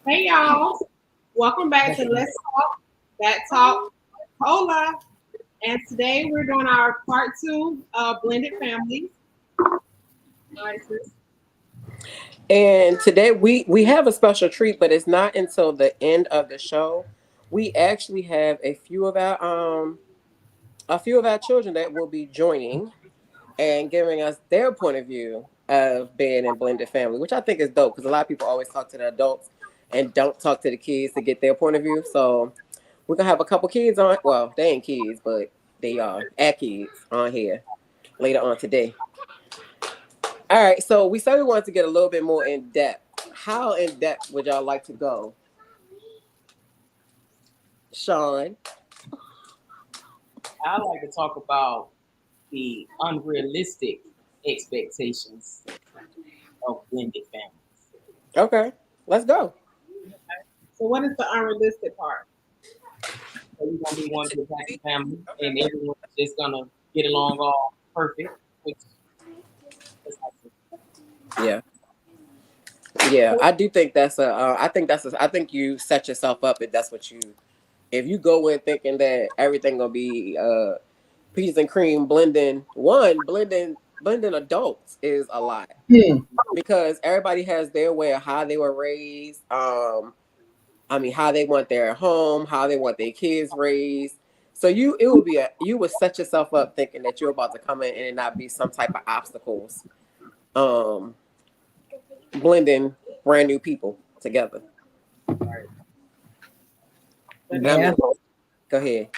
Hey y'all, welcome back to Let's Talk That Talk Cola. And today we're doing our part two of blended families. All right, sis. And today we have a special treat, but it's not until the end of the show. We actually have a few of our children that will be joining and giving us their point of view of being in blended family, which I think is dope because a lot of people always talk to the adults and don't talk to the kids to get their point of view. So we're gonna have a couple kids on. Well, they ain't kids, but they are our kids on here later on today. All right, so we said we wanted to get a little bit more in depth. How in depth would y'all like to go, Sean? I like to talk about the unrealistic expectations of blended families. Okay, let's go. So, what is the unrealistic part? So we're gonna be one big happy family, and everyone's just gonna get along all perfect. Which is Yeah, yeah, I do think that's a. I think that's. I think you set yourself up if that's what you. If you go in thinking that everything gonna be peas and cream blending adults is a lot Hmm. because everybody has their way of how they were raised. I mean, how they want their home, how they want their kids raised. So you would set yourself up thinking that you're about to come in and not be some type of obstacles. Um, blending brand new people together. And I Yeah, mean, go ahead.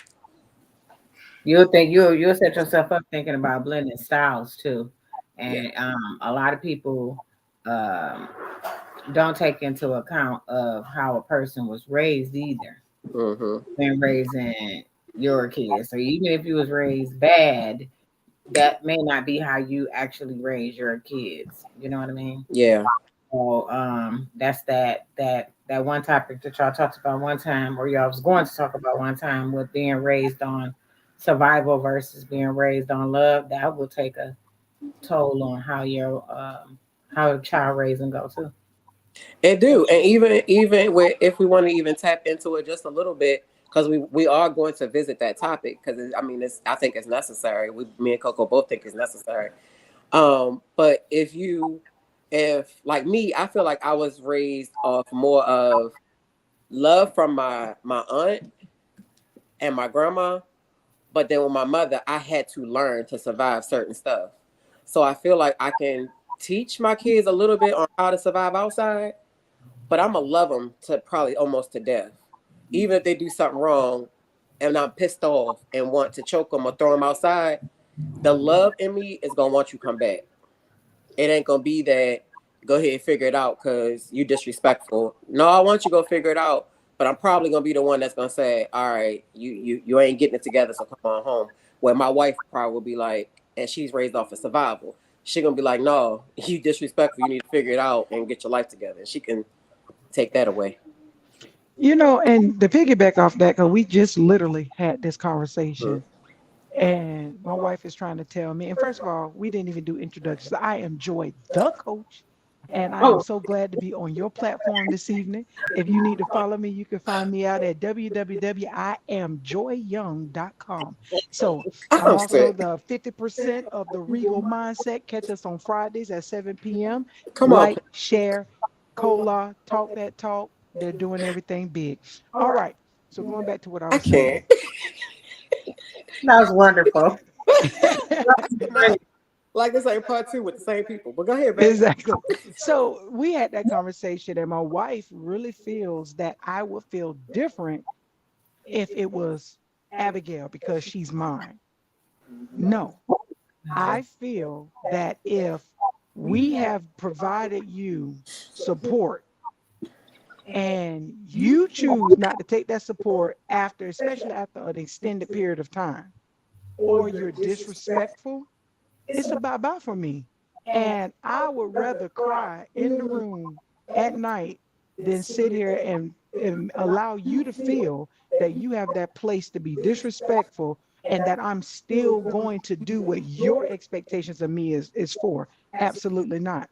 you'll set yourself up thinking about blending styles too, Yeah. and a lot of people um, don't take into account of how a person was raised either Mm-hmm. when raising your kids. So even if you was raised bad, that may not be how you actually raise your kids. You know what I mean? Yeah. So that's that one topic that y'all talked about one time, or y'all was going to talk about one time with being raised on survival versus being raised on love. That will take a toll on how child raising go too. It do, and even with if we want to even tap into it just a little bit, because we are going to visit that topic because I mean it's I think it's necessary. Me and Coco both think it's necessary. But if like me, I feel like I was raised off more of love from my aunt and my grandma, but then with my mother, I had to learn to survive certain stuff. So I feel like I can teach my kids a little bit on how to survive outside, but I'm gonna love them to probably almost to death. Even if they do something wrong and I'm pissed off and want to choke them or throw them outside, the love in me is gonna want you to come back. It ain't gonna be that go ahead and figure it out because you disrespectful. No, I want you to go figure it out, but I'm probably gonna be the one that's gonna say, all right, you ain't getting it together, so come on home. Where my wife probably will be like, and she's raised off of survival. She gonna be like, no, you disrespectful. You need to figure it out and get your life together. And she can take that away. And the piggyback off that, because we just literally had this Mm. conversation, and my wife is trying to tell me. And first of all, we didn't even do introductions. I am Joy, the coach, and I am Oh, so glad to be on your platform this evening. If you need to follow me, you can find me out at www.iamjoyyoung.com. So I'm I'm also sick. the 50% of the Regal Mindset. Catch us on Fridays at 7 p.m. Come on. Like, share, cola, talk that talk. They're doing everything big. All right. So going back to what I I was saying. can't. That was wonderful. Like this ain't part two with the same people. But go ahead, babe. Exactly. So we had that conversation, and my wife really feels that I would feel different if it was Abigail because she's mine. No, I feel that if we have provided you support and you choose not to take that support after, especially after an extended period of time, or you're disrespectful, it's a bye bye for me. And I would rather cry in the room at night than sit here and allow you to feel that you have that place to be disrespectful and that I'm still going to do what your expectations of me is for. Absolutely not.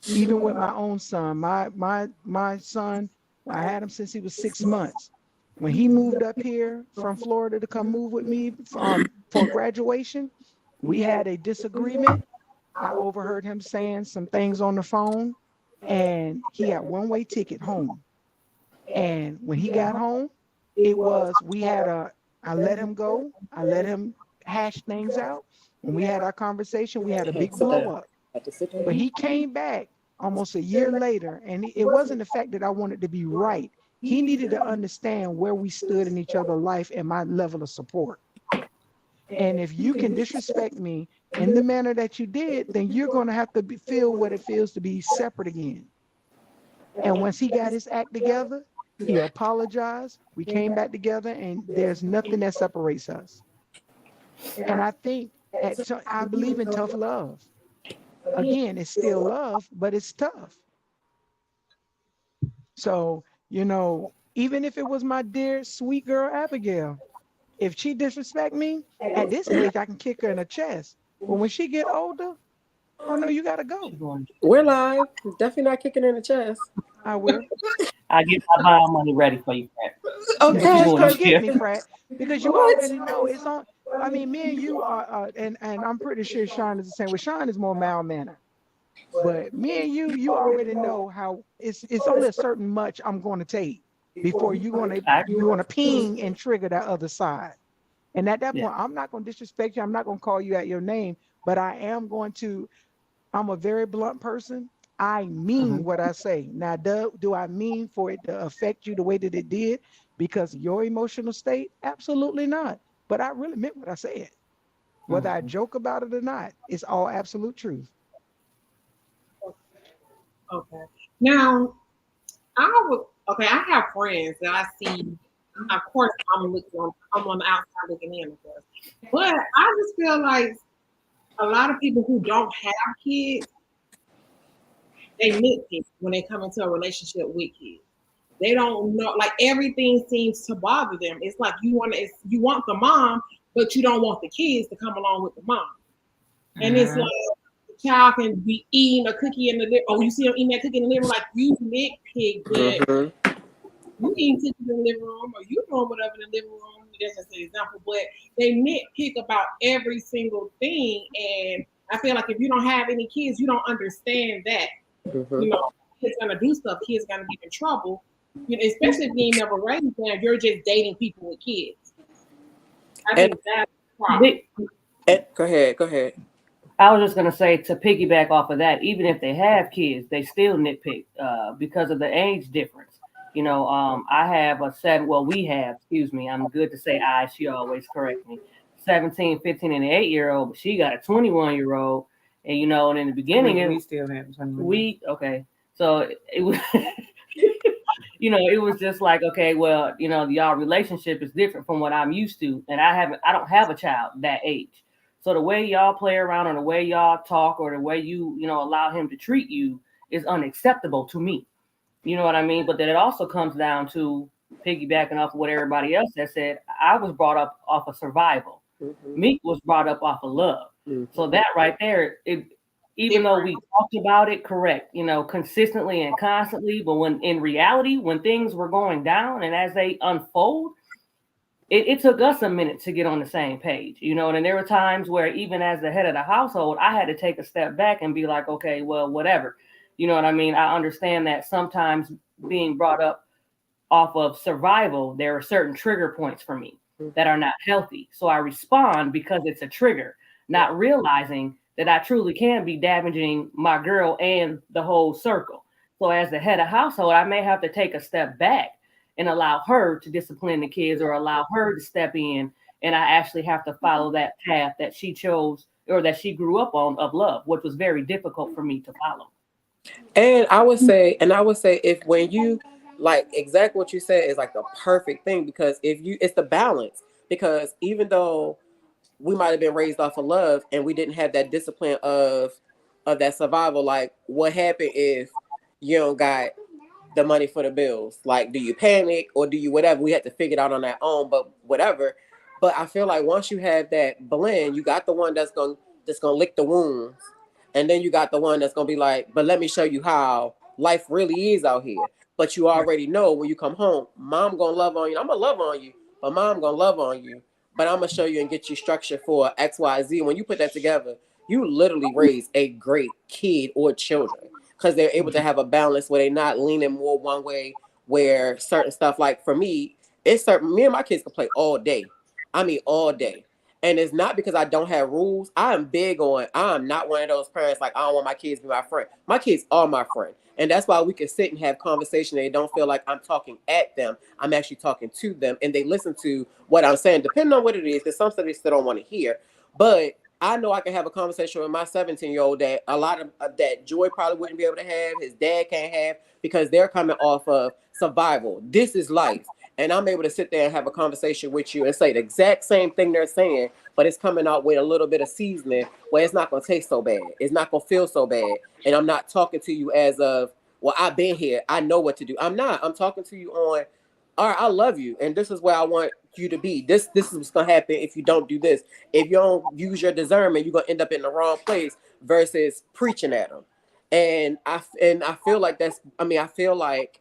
Even with my own son, my son I had him since he was 6 months. When he moved up here from Florida to come move with me for graduation, we had a disagreement. I overheard him saying some things on the phone, and he had one-way ticket home. And when he got home, it was we had a I let him go. I let him hash things out. When we had our conversation, we had a big Sit blow down. up. Have to sit But down. he came back almost a year later, and it wasn't the fact that I wanted to be right. He needed to understand where we stood in each other's life and my level of support. And if you can disrespect me in the manner that you did, then you're going to have to feel what it feels to be separate again. And once he got his act together, he apologized. We came back together, and there's nothing that separates us. And I think I believe in tough love. Again, it's still love, but it's tough. So, even if it was my dear sweet girl Abigail, if she disrespect me at this age, I can kick her in the chest. But when she get older, oh no, you gotta go. We're live. Definitely not kicking in the chest. I will. I get my bond money ready for you, Pat. Yeah, Okay. just going come up get here? me, Frat, because you What? already know it's on. I mean, me and you are, and I'm pretty sure Sean is the same. Well, Sean is more mild mannered, but me and you already know how it's only a certain much I'm going to take before you're gonna ping and trigger that other side. And at that Yeah. point, I'm not going to disrespect you. I'm not going to call you out your name, but I am going to. I'm a very blunt person. I mean what I say. Now, do I mean for it to affect you the way that it did because of your emotional state? Absolutely not. But I really meant what I said. Whether I joke about it or not, it's all absolute truth. Okay. Now, I would. Okay, I have friends that I see. Of course, I'm on the outside looking in, of course. But I just feel like a lot of people who don't have kids, they nitpick when they come into a relationship with kids. They don't know, like everything seems to bother them. It's like you want the mom, but you don't want the kids to come along with the mom. And it's like the child can be eating a cookie in the living. Oh, you see them eating that cookie in the living, like you nitpick, but Mm-hmm. you eating cookies in the living room, or you doing whatever in the living room. That's just an example, but they nitpick about every single thing. And I feel like if you don't have any kids, you don't understand that. Mm-hmm. You know, kids gonna do stuff. Kids gonna get in trouble. Especially if you ain't never raised them, you're just dating people with kids. I And, think that's the problem. go ahead. Go ahead. I was just gonna say to piggyback off of that, even if they have kids, they still nitpick because of the age difference. I have a seven. Well, we have. Excuse me. I'm good to say I. She always correct me. 17, 15, and an 8-year-old. But she got a 21-year-old. And in the beginning, we still have okay. So it was. It was just like, okay, well, y'all relationship is different from what I'm used to, and I don't have a child that age. So the way y'all play around or the way y'all talk or the way you allow him to treat you is unacceptable to me. You know what I mean? But then it also comes down to piggybacking off of what everybody else has said. I was brought up off of survival. Mm-hmm. Meek was brought up off of love. Mm-hmm. So that right there, even though we talked about it, correct, consistently and constantly, but when in reality, when things were going down and as they unfold, it took us a minute to get on the same page, and there were times where even as the head of the household, I had to take a step back and be like, okay, well, whatever. You know what I mean? I understand that sometimes being brought up off of survival, there are certain trigger points for me that are not healthy. So I respond because it's a trigger, not realizing that I truly can be damaging my girl and the whole circle. So as the head of household, I may have to take a step back and allow her to discipline the kids or allow her to step in. And I actually have to follow that path that she chose or that she grew up on of love, which was very difficult for me to follow. And I would say, if when you like exactly what you said is like the perfect thing because it's the balance because even though we might have been raised off of love and we didn't have that discipline of that survival, like what happened if you don't got the money for the bills? Like, do you panic or do you whatever? We had to figure it out on our own, but whatever. But I feel like once you have that blend, you got the one that's gonna lick the wounds. And then you got the one that's gonna be like, but let me show you how life really is out here. but you already know when you come home, mom gonna love on you. I'm gonna love on you, but mom gonna love on you. But I'm gonna show you and get you structure for X, Y, Z. When you put that together, you literally raise a great kid or children because they're able to have a balance where they're not leaning more one way. Where certain stuff, like for me, it's certain. Me and my kids can play all day. I mean, all day. And it's not because I don't have rules. I'm big on, I'm not one of those parents like, I don't want my kids to be my friend. My kids are my friend. And that's why we can sit and have conversation. They don't feel like I'm talking at them. I'm actually talking to them. And they listen to what I'm saying, depending on what it is, because some stuff they still don't want to hear. But I know I can have a conversation with my 17-year-old that a lot of that Joy probably wouldn't be able to have, his dad can't have, because they're coming off of survival. This is life. And I'm able to sit there and have a conversation with you and say the exact same thing they're saying, but it's coming out with a little bit of seasoning where it's not going to taste so bad. It's not going to feel so bad. And I'm not talking to you as of, well, I've been here. I know what to do. I'm not. I'm talking to you on, all right, I love you. And this is where I want you to be. This is what's going to happen if you don't do this. If you don't use your discernment, you're going to end up in the wrong place versus preaching at them. And I feel like I feel like,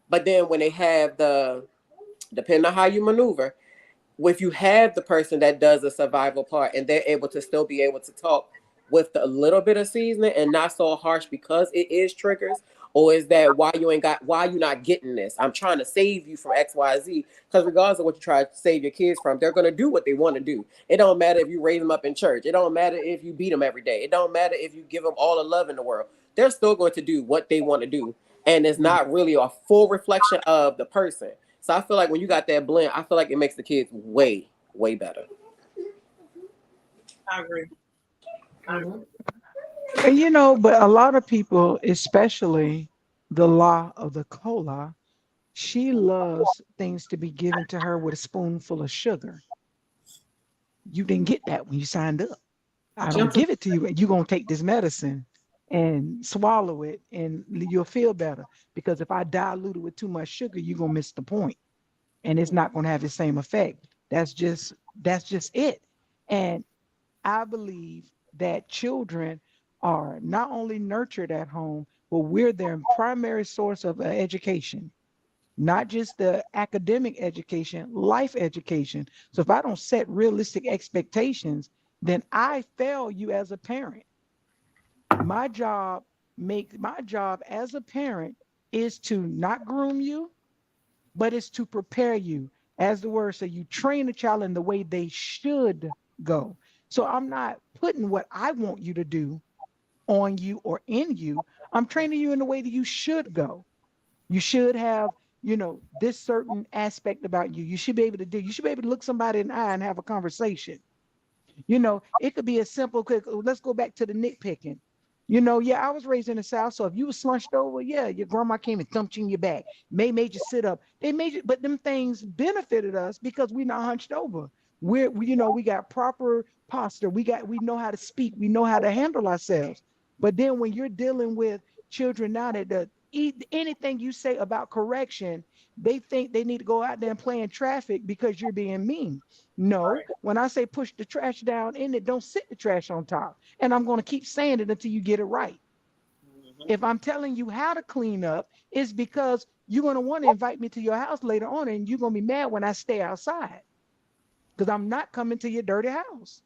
but then when they have depending on how you maneuver, if you have the person that does the survival part and they're able to still be able to talk with a little bit of seasoning and not so harsh because it is triggers, or is that why you not getting this? I'm trying to save you from XYZ, because regardless of what you try to save your kids from, they're going to do what they want to do. It don't matter if you raise them up in church. It don't matter if you beat them every day. It don't matter if you give them all the love in the world. They're still going to do what they want to do. And it's not really a full reflection of the person. So I feel like when you got that blend, I feel like it makes the kids way, way better. I agree. And but a lot of people, especially the law of the cola, she loves things to be given to her with a spoonful of sugar. You didn't get that when you signed up. I don't give it to you. You're going to take this medicine and swallow it and you'll feel better. Because if I dilute it with too much sugar, you're going to miss the point. And it's not going to have the same effect. That's just it. And I believe that children are not only nurtured at home, but we're their primary source of education, not just the academic education, life education. So if I don't set realistic expectations, then I fail you as a parent. My job as a parent is to not groom you, but it's to prepare you. As the word says, you train a child in the way they should go. So I'm not putting what I want you to do on you or in you. I'm training you in the way that you should go. You should have, this certain aspect about you. You should be able to do. You should be able to look somebody in the eye and have a conversation. It could be a simple, quick. Let's go back to the nitpicking. Yeah, I was raised in the South, so if you were slunched over, yeah, your grandma came and thumped you in your back, made you sit up. They made you, but them things benefited us because we're not hunched over. We got proper posture. We know how to speak. We know how to handle ourselves. But then when you're dealing with children now anything you say about correction, they think they need to go out there and play in traffic because you're being mean. No, when I say push the trash down in it, don't sit the trash on top. And I'm going to keep saying it until you get it right. If I'm telling you how to clean up, it's because you're going to want to invite me to your house later on, and you're going to be mad when I stay outside because I'm not coming to your dirty house.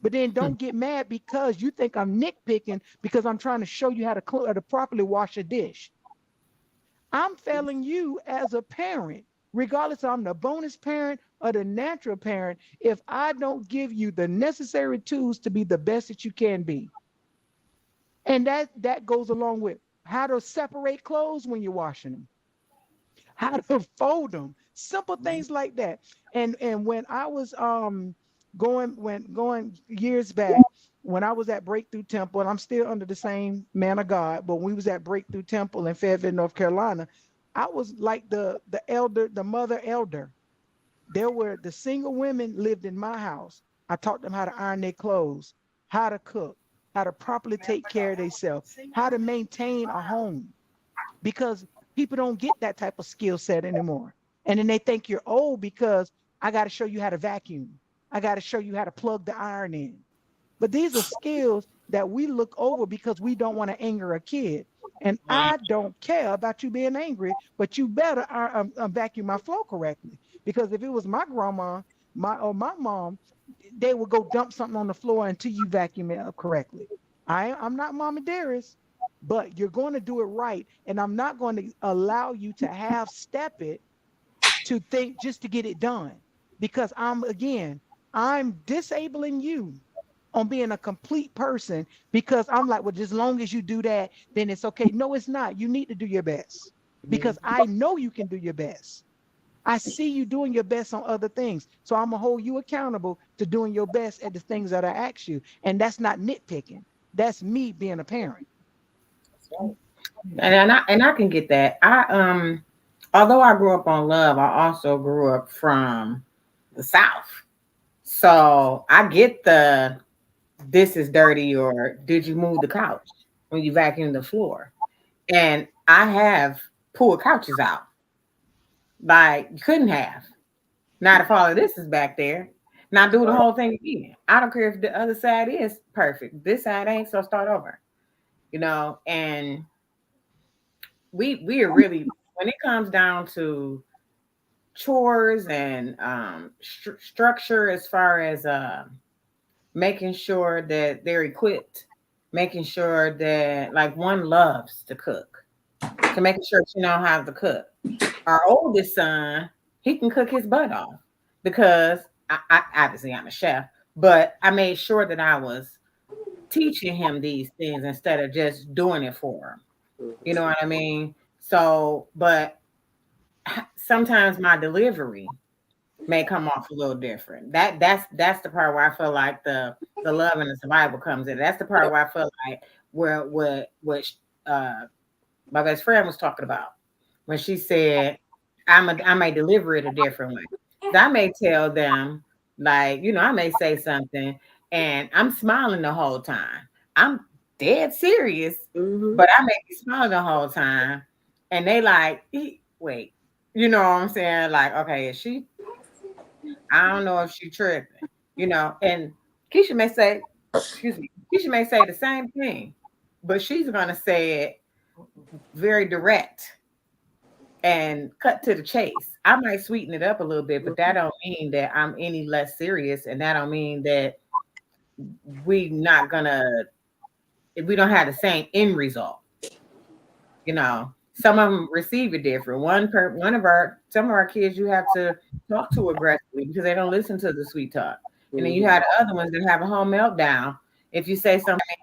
But then don't get mad because you think I'm nitpicking because I'm trying to show you how to properly wash a dish. I'm failing you as a parent, regardless if I'm the bonus parent or the natural parent, if I don't give you the necessary tools to be the best that you can be. And that goes along with how to separate clothes when you're washing them, how to fold them, simple things like that. And when I was going years back, when I was at Breakthrough Temple, and I'm still under the same man of God, but when we was at Breakthrough Temple in Fayetteville, North Carolina, I was like the elder, the mother elder. There were the single women lived in my house. I taught them how to iron their clothes, how to cook, how to properly take care of themselves, how to maintain a home, because people don't get that type of skill set anymore. And then they think you're old because I got to show you how to vacuum. I got to show you how to plug the iron in. But these are skills that we look over because we don't want to anger a kid. And I don't care about you being angry, but you better vacuum my floor correctly. Because if it was my grandma, my mom, they would go dump something on the floor until you vacuum it up correctly. I'm not Mama Dearest, but you're going to do it right. And I'm not going to allow you to half step it to think just to get it done. Because I'm disabling you on being a complete person because I'm like, well, as long as you do that, then it's okay. No, it's not. You need to do your best because I know you can do your best. I see you doing your best on other things. So I'm gonna hold you accountable to doing your best at the things that I ask you. And that's not nitpicking. That's me being a parent. And I can get that. Although I grew up on love, I also grew up from the South. So I get the this is dirty or did you move the couch when you vacuum the floor? And I have pulled couches out. Like you couldn't have. Not if all of this is back there. Now do the whole thing again. I don't care if the other side is perfect. This side ain't, so start over. And we are really, when it comes down to chores and structure as far as making sure that they're equipped, making sure that like one loves to cook, so making sure she know how to cook. Our oldest son, he can cook his butt off because I obviously I'm a chef, but I made sure that I was teaching him these things instead of just doing it for him. You know what I mean? So, but sometimes my delivery may come off a little different. That's the part where I feel like the love and the survival comes in. That's the part where I feel like where what my best friend was talking about when she said I may deliver it a different way. So I may tell them like I may say something and I'm smiling the whole time. I'm dead serious, but I may be smiling the whole time, and they like wait, you know what I'm saying? Like okay, is she? I don't know if she tripping, And Keisha may say, excuse me, Keisha may say the same thing, but she's gonna say it very direct and cut to the chase. I might sweeten it up a little bit, but that don't mean that I'm any less serious, and that don't mean that we not gonna if we don't have the same end result. Some of them receive it different. Some of our kids you have to talk to aggressively because they don't listen to the sweet talk. And then you have the other ones that have a whole meltdown if you say something.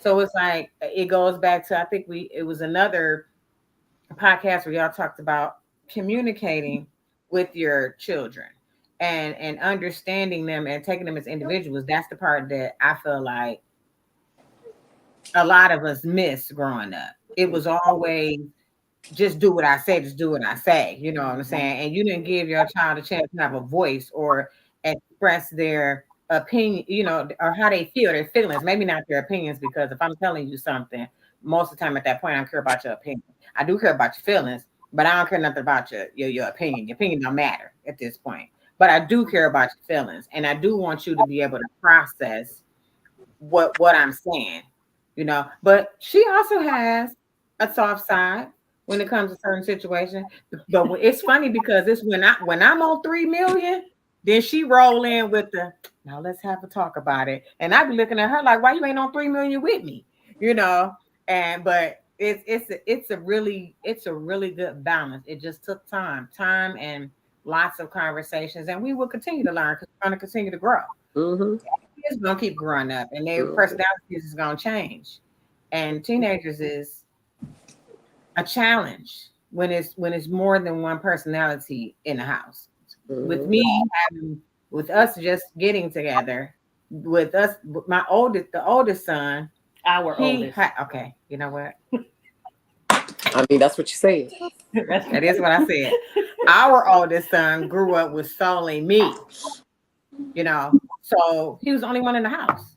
So it's like it goes back to, I think it was another podcast where y'all talked about communicating with your children and understanding them and taking them as individuals. That's the part that I feel like a lot of us miss growing up. It was always just do what I say, just do what I say. You know what I'm saying? And you didn't give your child a chance to have a voice or express their opinion, or how they feel, their feelings. Maybe not their opinions, because if I'm telling you something, most of the time at that point, I don't care about your opinion. I do care about your feelings, but I don't care nothing about your opinion. Your opinion don't matter at this point. But I do care about your feelings, and I do want you to be able to process what I'm saying, But she also has a soft side when it comes to certain situations. But it's funny because it's when I'm on 3 million, then she roll in with now let's have a talk about it. And I be looking at her like, why you ain't on 3 million with me? But it's a really good balance. It just took time and lots of conversations, and we will continue to learn because we're going to continue to grow. Kids gonna keep growing up, and their personalities is gonna change. And teenagers is a challenge when it's more than one personality in the house. With us just getting together, the oldest son, oldest. Okay, you know what? I mean, that's what you said. That is what I said. Our oldest son grew up with solely me. So he was the only one in the house.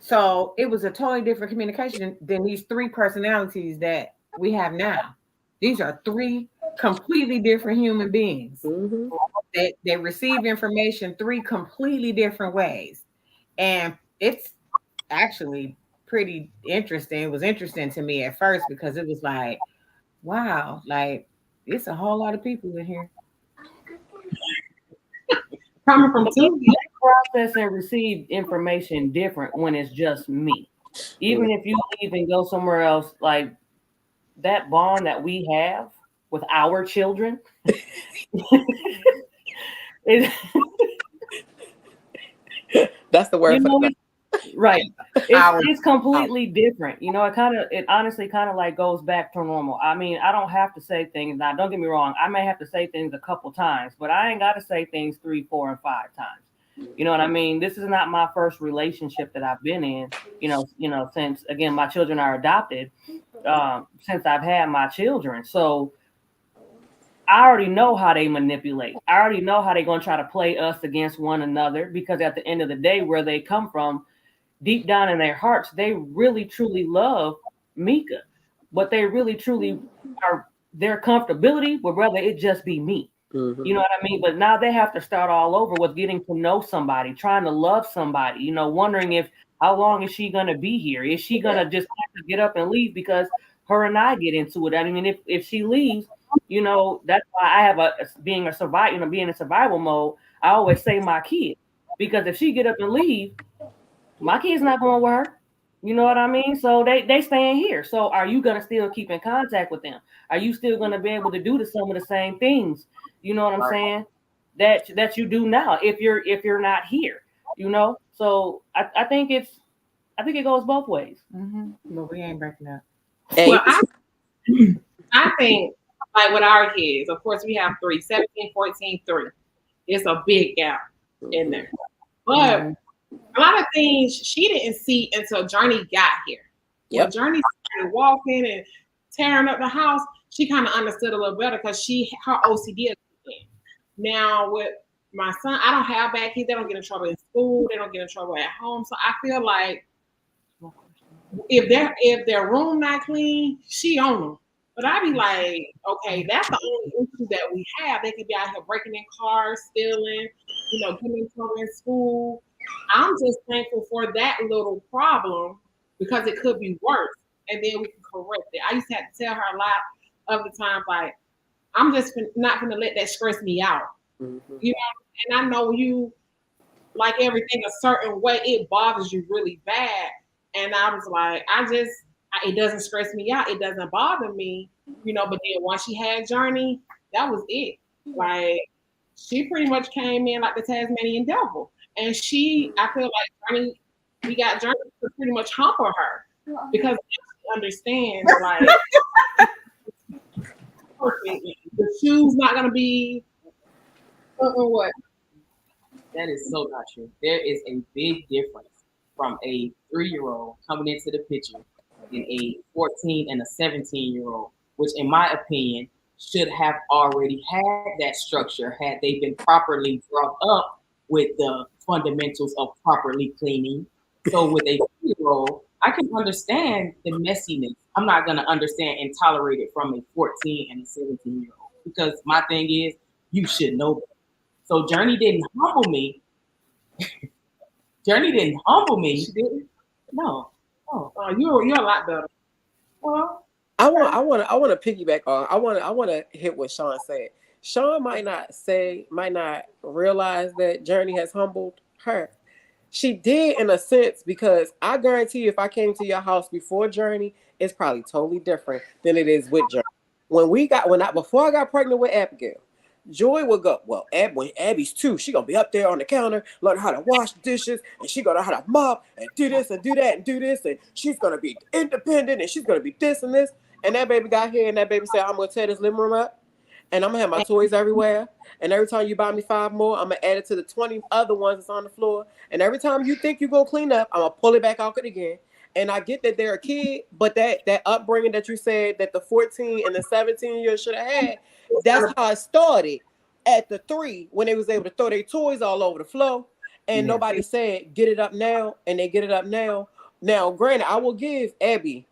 So it was a totally different communication than these 3 personalities that we have now. These are 3 completely different human beings. They receive information 3 completely different ways. And it's actually pretty interesting. It was interesting to me at first because it was like, wow, like it's a whole lot of people in here. Coming from two. Process and receive information different when it's just me. Even if you leave and go somewhere else, like that bond that we have with our children is That's the word you for know, the right. It's completely different. You know, it honestly kind of like goes back to normal. I mean, I don't have to say things now. Don't get me wrong. I may have to say things a couple times, but I ain't got to say things 3, 4, and 5 times. You know what I mean? This is not my first relationship that I've been in. Since again my children are adopted, since I've had my children, so I already know how they manipulate. I already know how they're gonna try to play us against one another because at the end of the day, where they come from, deep down in their hearts, they really truly love Mika, but they really truly are their comfortability would rather it just be me. Mm-hmm. You know what I mean? But now they have to start all over with getting to know somebody, trying to love somebody, wondering if how long is she gonna be here? Is she gonna just have to get up and leave because her and I get into it? I mean, if she leaves, that's why I have being a survival, being in survival mode, I always say my kid. Because if she get up and leave, my kid's not going with her. You know what I mean? So they staying here. So are you gonna still keep in contact with them? Are you still gonna be able to do some of the same things? You know what I'm saying? That you do now if you're not here. So I think it goes both ways. Mm-hmm. But we ain't breaking up. Well, I think like with our kids, of course we have 3, 17, 14, 3. It's a big gap in there. But a lot of things she didn't see until Journey got here. When Journey started walking and tearing up the house, she kind of understood a little better because her OCD is in. Now with my son, I don't have bad kids. They don't get in trouble in school. They don't get in trouble at home. So I feel like if their room not clean, she on them. But I be like, okay, that's the only issue that we have. They could be out here breaking in cars, stealing, getting in trouble in school. I'm just thankful for that little problem because it could be worse, and then we can correct it. I used to have to tell her a lot of the times, like, I'm just not going to let that stress me out. Mm-hmm. And I know you like everything a certain way, it bothers you really bad. And I was like, it doesn't stress me out. It doesn't bother me, but then once she had Journey, that was it. Like, she pretty much came in like the Tasmanian devil. And I feel like Journey, we got Journey to pretty much humble her because she understands, like, the shoe's not going to be, what? That is so not true. There is a big difference from a 3-year-old coming into the picture and a 14 and a 17-year-old, which in my opinion should have already had that structure had they been properly brought up with the fundamentals of properly cleaning. So with a 3-year-old, I can understand the messiness. I'm not going to understand and tolerate it from a 14 and a 17-year-old because my thing is you should know better. So Journey didn't humble me. Journey didn't humble me. She didn't? No. Oh, you're a lot better. Well, I want to piggyback on. I want to hit what Sean said. Sean might not realize that Journey has humbled her. She did in a sense because I guarantee you, if I came to your house before Journey, it's probably totally different than it is with Journey. Before I got pregnant with Abigail, Joy would go, well, when Abby's 2, she gonna be up there on the counter, learn how to wash dishes, and she gonna know how to mop and do this and do that and do this, and she's gonna be independent and she's gonna be this and this. And that baby got here and that baby said, I'm gonna tear this living room up and I'm gonna have my toys everywhere. And every time you buy me 5 more, I'm gonna add it to the 20 other ones that's on the floor. And every time you think you go clean up, I'm gonna pull it back out again. And I get that they're a kid, but that upbringing that you said that the 14 and the 17 years should have had, that's how it started at the 3 when they was able to throw their toys all over the floor. And nobody said, get it up now. And they get it up now. Now, granted, I will give Abby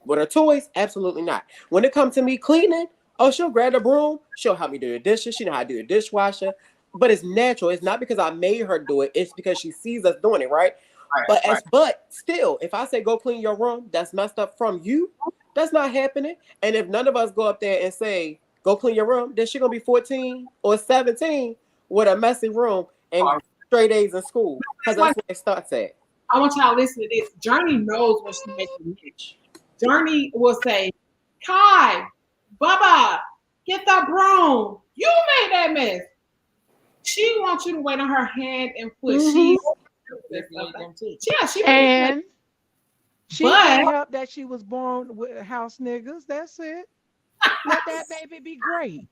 with her toys, absolutely not. When it comes to me cleaning, she'll grab a broom, she'll help me do the dishes, she know how to do the dishwasher. But it's natural. It's not because I made her do it, it's because she sees us doing it, right? But still, if I say go clean your room, that's messed up from you. That's not happening. And if none of us go up there and say go clean your room, then she gonna be 14 or 17 with a messy room and straight A's in school because that's where it starts at. I want y'all to listen to this. Journey knows when she makes a mess. Journey will say, Kai, Bubba, get the broom. You made that mess. She wants you to wait on her hand and foot. She and she can't help that she was born with house niggas. That's it. Let that baby be great.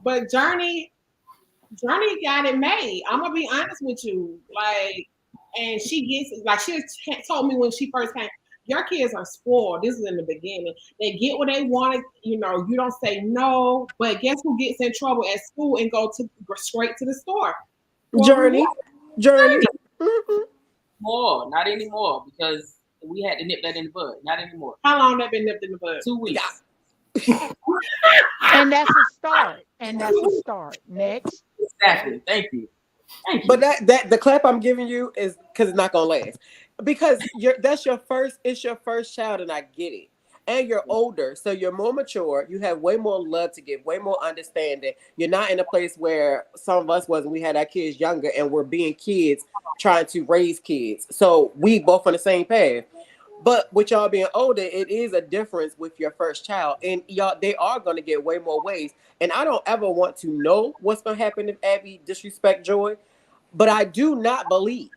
But Journey got it made. I'm gonna be honest with you. Like, and she gets like she told me when she first came. Your kids are spoiled. This is in the beginning. They get what they wanted. You know, you don't say no. But guess who gets in trouble at school and go straight to the store? Journey. More, not anymore, because we had to nip that in the bud. Not anymore. How long that been nipped in the bud? 2 weeks. And that's a start. Next. Exactly. Thank you. But that the clap I'm giving you is because it's not gonna last. Because it's your first child, and I get it. And you're older, so you're more mature. You have way more love to give, way more understanding. You're not in a place where some of us was when we had our kids younger, and we're being kids trying to raise kids. So we both on the same path. But with y'all being older, it is a difference with your first child, and they are going to get way more ways. And I don't ever want to know what's going to happen if Abby disrespect Joy, but I do not believe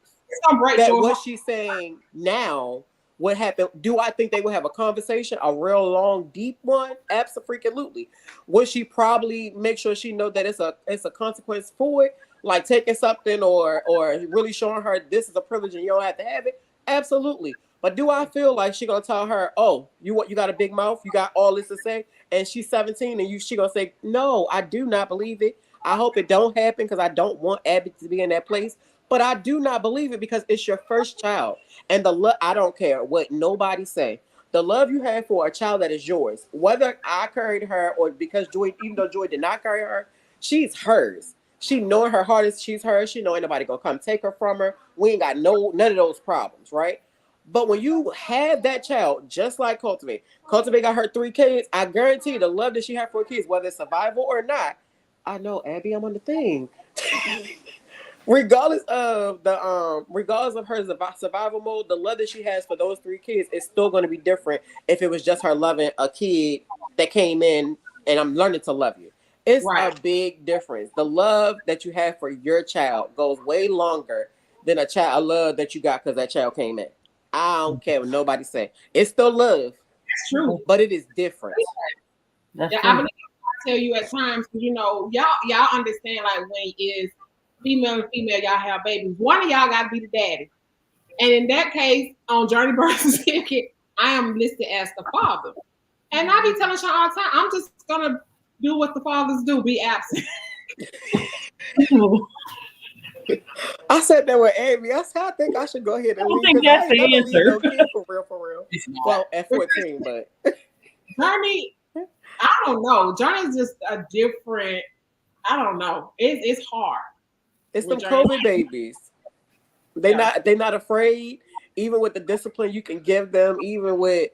that what she's saying now would happen. Do I think they will have a conversation, a real long, deep one? Absolutely. Would she probably make sure she know that it's a consequence for it, like taking something or really showing her this is a privilege and you don't have to have it? Absolutely. But do I feel like she gonna tell her, oh, you got a big mouth, you got all this to say, and she's 17 and she gonna say, no, I do not believe it. I hope it don't happen because I don't want Abby to be in that place. But I do not believe it because it's your first child. And I don't care what nobody say. The love you have for a child that is yours, whether I carried her or because even though Joy did not carry her, she's hers. She knowing her heart is she's hers. She know ain't nobody gonna come take her from her. We ain't got none of those problems, right? But when you have that child, just like Cultivate got her 3 kids, I guarantee the love that she had for kids, whether it's survival or not, I know, Abby, I'm on the thing. regardless of her survival mode, the love that she has for those 3 kids is still going to be different if it was just her loving a kid that came in and I'm learning to love you. It's a big difference. The love that you have for your child goes way longer than a love that you got because that child came in. I don't care what nobody say. It's still love. That's true. But it is different. That's true. I believe I tell you at times, you know, y'all understand like when it's female and female, y'all have babies. One of y'all got to be the daddy. And in that case, on Journey birth certificate, I am listed as the father. And I be telling y'all all the time, I'm just going to do what the fathers do, be absent. I said that with Abby. I said I think I should go ahead and leave. I think that's the answer. For real. Well, at 14, but Journey, I don't know. Journey's just a different. I don't know. It's hard. It's them COVID babies. They're not afraid. Even with the discipline you can give them, even with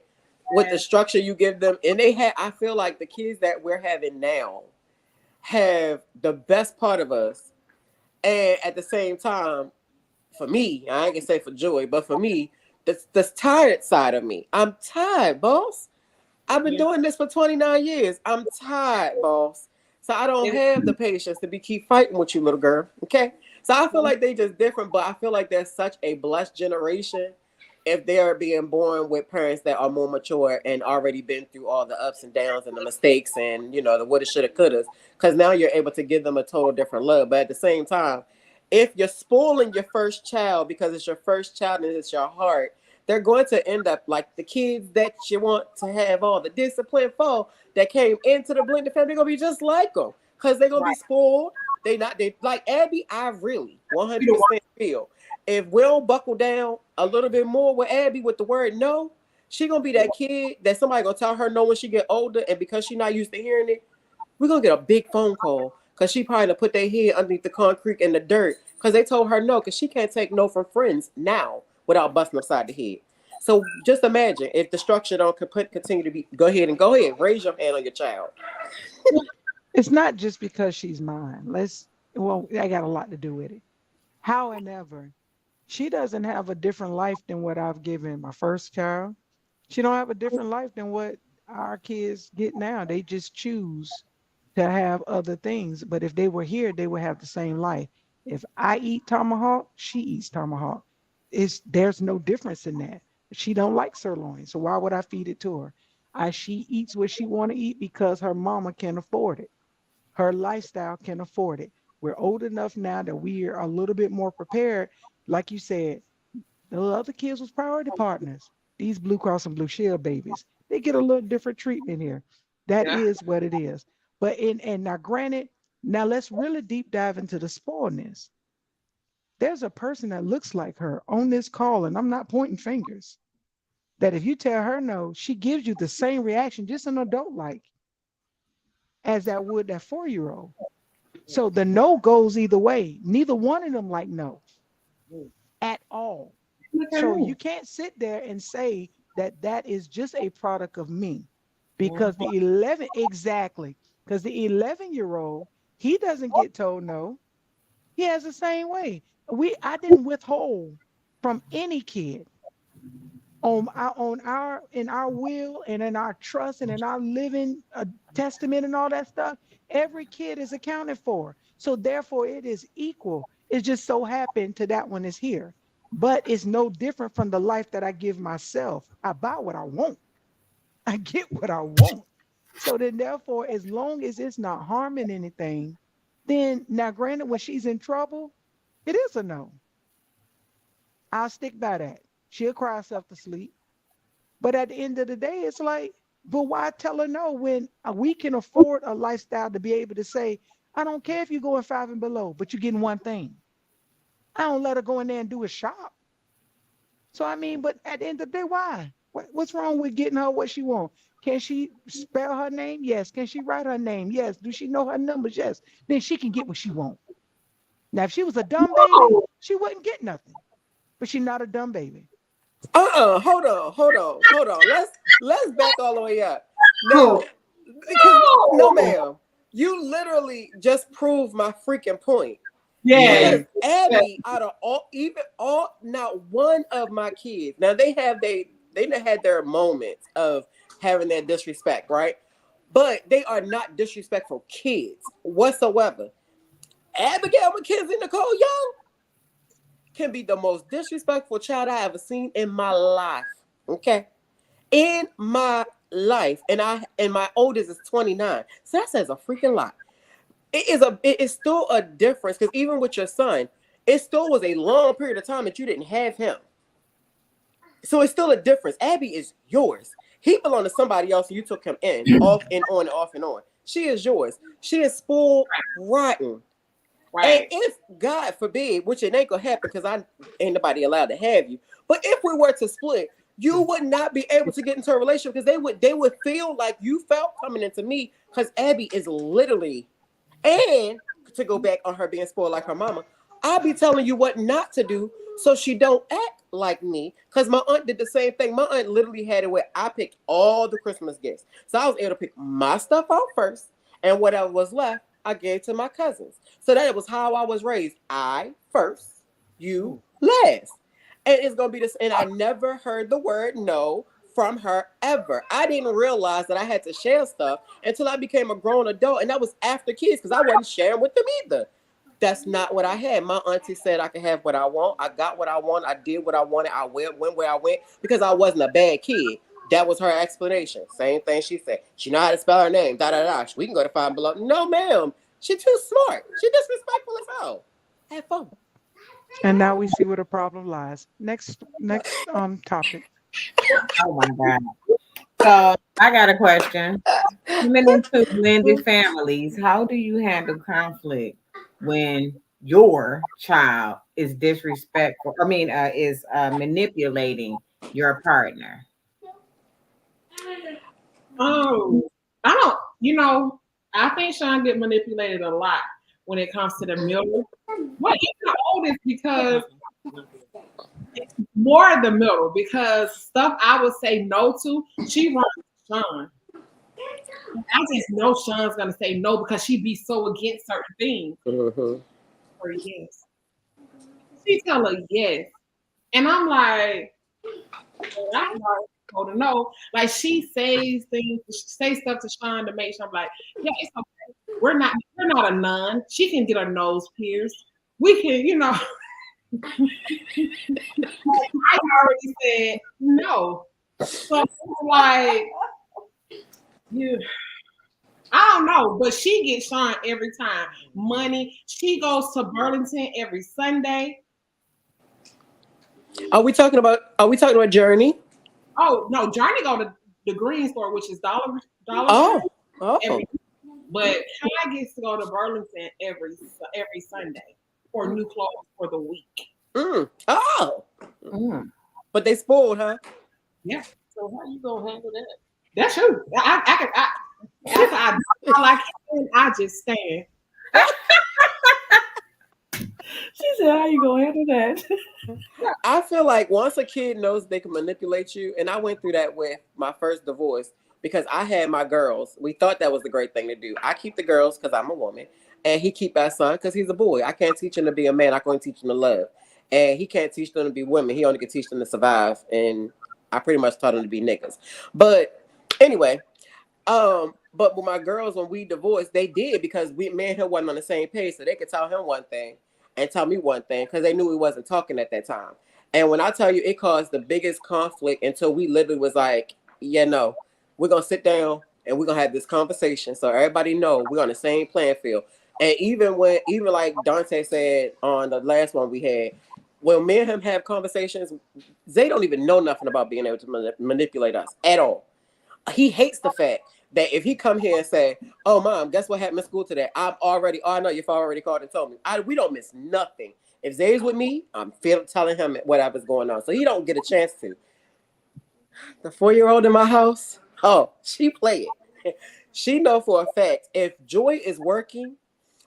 the structure you give them, and I feel like the kids that we're having now have the best part of us. And at the same time, for me, I ain't gonna say for Joy, but for me, the tired side of me. I'm tired, boss. I've been doing this for 29 years. I'm tired, boss. So I don't have the patience to keep fighting with you, little girl. Okay? So I feel like they just different, but I feel like they're such a blessed generation if they are being born with parents that are more mature and already been through all the ups and downs and the mistakes and, you know, the woulda, shoulda, couldas. Because now you're able to give them a total different love. But at the same time, if you're spoiling your first child because it's your first child and it's your heart, they're going to end up like the kids that you want to have all the discipline for that came into the blended family. They're going to be just like them because they're going to be spoiled. They like Abby, I really 100% feel if we don't buckle down a little bit more with Abby with the word no, she gonna be that kid that somebody gonna tell her no when she get older, and because she not used to hearing it, we're gonna get a big phone call because she probably put their head underneath the concrete and the dirt because they told her no, because she can't take no from friends now without busting upside the head. So just imagine if the structure don't continue to be. Go ahead, raise your hand on your child. It's not just because she's mine. Well, I got a lot to do with it. However, she doesn't have a different life than what I've given my first child. She don't have a different life than what our kids get now. They just choose to have other things. But if they were here, they would have the same life. If I eat tomahawk, she eats tomahawk. There's no difference in that. She don't like sirloin, so why would I feed it to her? She eats what she want to eat because her mama can afford it. Her lifestyle can afford it. We're old enough now that we are a little bit more prepared. Like you said, the other kids was priority partners. These Blue Cross and Blue Shield babies, they get a little different treatment here. That Yeah. is what it is. But and now granted, now let's really deep dive into the spoilness. There's a person that looks like her on this call, and I'm not pointing fingers. That if you tell her no, she gives you the same reaction, just an adult like, as that would that 4-year-old. So the no goes either way. Neither one of them like no at all. Look at So me. you can't sit there and say that that is just a product of me, because the 11 exactly, because the 11-year-old, he doesn't get told no. He has the same way. I didn't withhold from any kid on our in our will and in our trust and in our living testament and all that stuff. Every kid is accounted for, so therefore it is equal. It just so happened to that one is here, but it's no different from the life that I give myself. I buy what I want. I get what I want. So then therefore, as long as it's not harming anything, then now granted, when she's in trouble, it is a no. I'll stick by that. She'll cry herself to sleep. But at the end of the day, it's like, but why tell her no when we can afford a lifestyle to be able to say, I don't care if you're going 5 and below, but you're getting one thing. I don't let her go in there and do a shop. So I mean, but at the end of the day, why? What's wrong with getting her what she wants? Can she spell her name? Yes. Can she write her name? Yes. Do she know her numbers? Yes. Then she can get what she wants. Now, if she was a dumb baby, she wouldn't get nothing. But she's not a dumb baby. Hold on. Let's back all the way up. Now, because no, ma'am, you literally just proved my freaking point. Yeah. Because Abby, out of not one of my kids. Now they had their moments of having that disrespect, right? But they are not disrespectful kids whatsoever. Abigail McKenzie Nicole Young can be the most disrespectful child I ever seen in my life. Okay, in my life, and my oldest is 29. So that says a freaking lot. It is still a difference, because even with your son, it still was a long period of time that you didn't have him. So it's still a difference. Abby is yours. He belonged to somebody else, and you took him in, off and on, and off and on. She is yours. She is spoiled rotten. Right. And if God forbid, which it ain't gonna happen because I ain't nobody allowed to have you, but if we were to split, you would not be able to get into a relationship, because they would feel like you felt coming into me, because Abby is literally. And to go back on her being spoiled like her mama, I'll be telling you what not to do so she don't act like me. Because my aunt did the same thing. My aunt literally had it where I picked all the Christmas gifts. So I was able to pick my stuff out first, and whatever was left, I gave to my cousins. So that was how I was raised. I first, you last. And it's gonna be this, and I never heard the word no from her ever. I didn't realize that I had to share stuff until I became a grown adult, and that was after kids, because I wasn't sharing with them either. That's not what I had. My auntie said I could have what I want. I got what I want. I did what I wanted. I went where I went because I wasn't a bad kid. That was her explanation. Same thing she said. She know how to spell her name. Da da da. We can go to Five Below. No, ma'am. She too smart. She disrespectful as hell. Have fun. And now we see where the problem lies. Next topic. Oh my God. So I got a question. Coming into blended families, how do you handle conflict when your child is disrespectful? I mean, is manipulating your partner? I don't, I think Sean get manipulated a lot. when it comes to the middle. Well, even the oldest because more the middle because stuff I would say no to, she runs Sean. I just know Sean's gonna say no because she be so against certain things. Mm-hmm. Or yes. She tell her yes. And I'm like, well, I'm not told her no. Like she says things, she say stuff to Sean to make sure I'm like, yeah, it's okay. We're not a nun. She can get her nose pierced. We can, I already said no. So it's like you I don't know, but she gets Sean every time. Money. She goes to Burlington every Sunday. Are we talking about Journey? Oh no, Johnny go to the green store, which is Dollar Tree Oh, oh. every. But Kai gets to go to Burlington every Sunday for new clothes for the week. Oh. Mm. But they spoiled, huh? Yeah, So how you gonna handle that? that's true. After I do all I can, I just stand. She said, "How you gonna handle that?" I feel like once a kid knows they can manipulate you, and I went through that with my first divorce because I had my girls. We thought that was the great thing to do. I keep the girls because I'm a woman, and he keep our son because he's a boy. I can't teach him to be a man. I can only teach him to love, and he can't teach them to be women. He only can teach them to survive, and I pretty much taught them to be niggas. But anyway, but with my girls, when we divorced, they did because me and him wasn't on the same page, so they could tell him one thing and tell me one thing because they knew we wasn't talking at that time. And when I tell you, it caused the biggest conflict until we literally was like, yeah, no, we're gonna sit down and we're gonna have this conversation so everybody know we're on the same playing field. And even like Dante said on the last one we had, when me and him have conversations, they don't even know nothing about being able to manipulate us at all. He hates the fact that if he come here and say, "Oh, mom, guess what happened in school today?" Oh, I know your father already called and told me. We don't miss nothing. If Zay's with me, I'm telling him whatever's going on, so he don't get a chance to. The 4-year-old in my house, oh, she play it. She know for a fact if Joy is working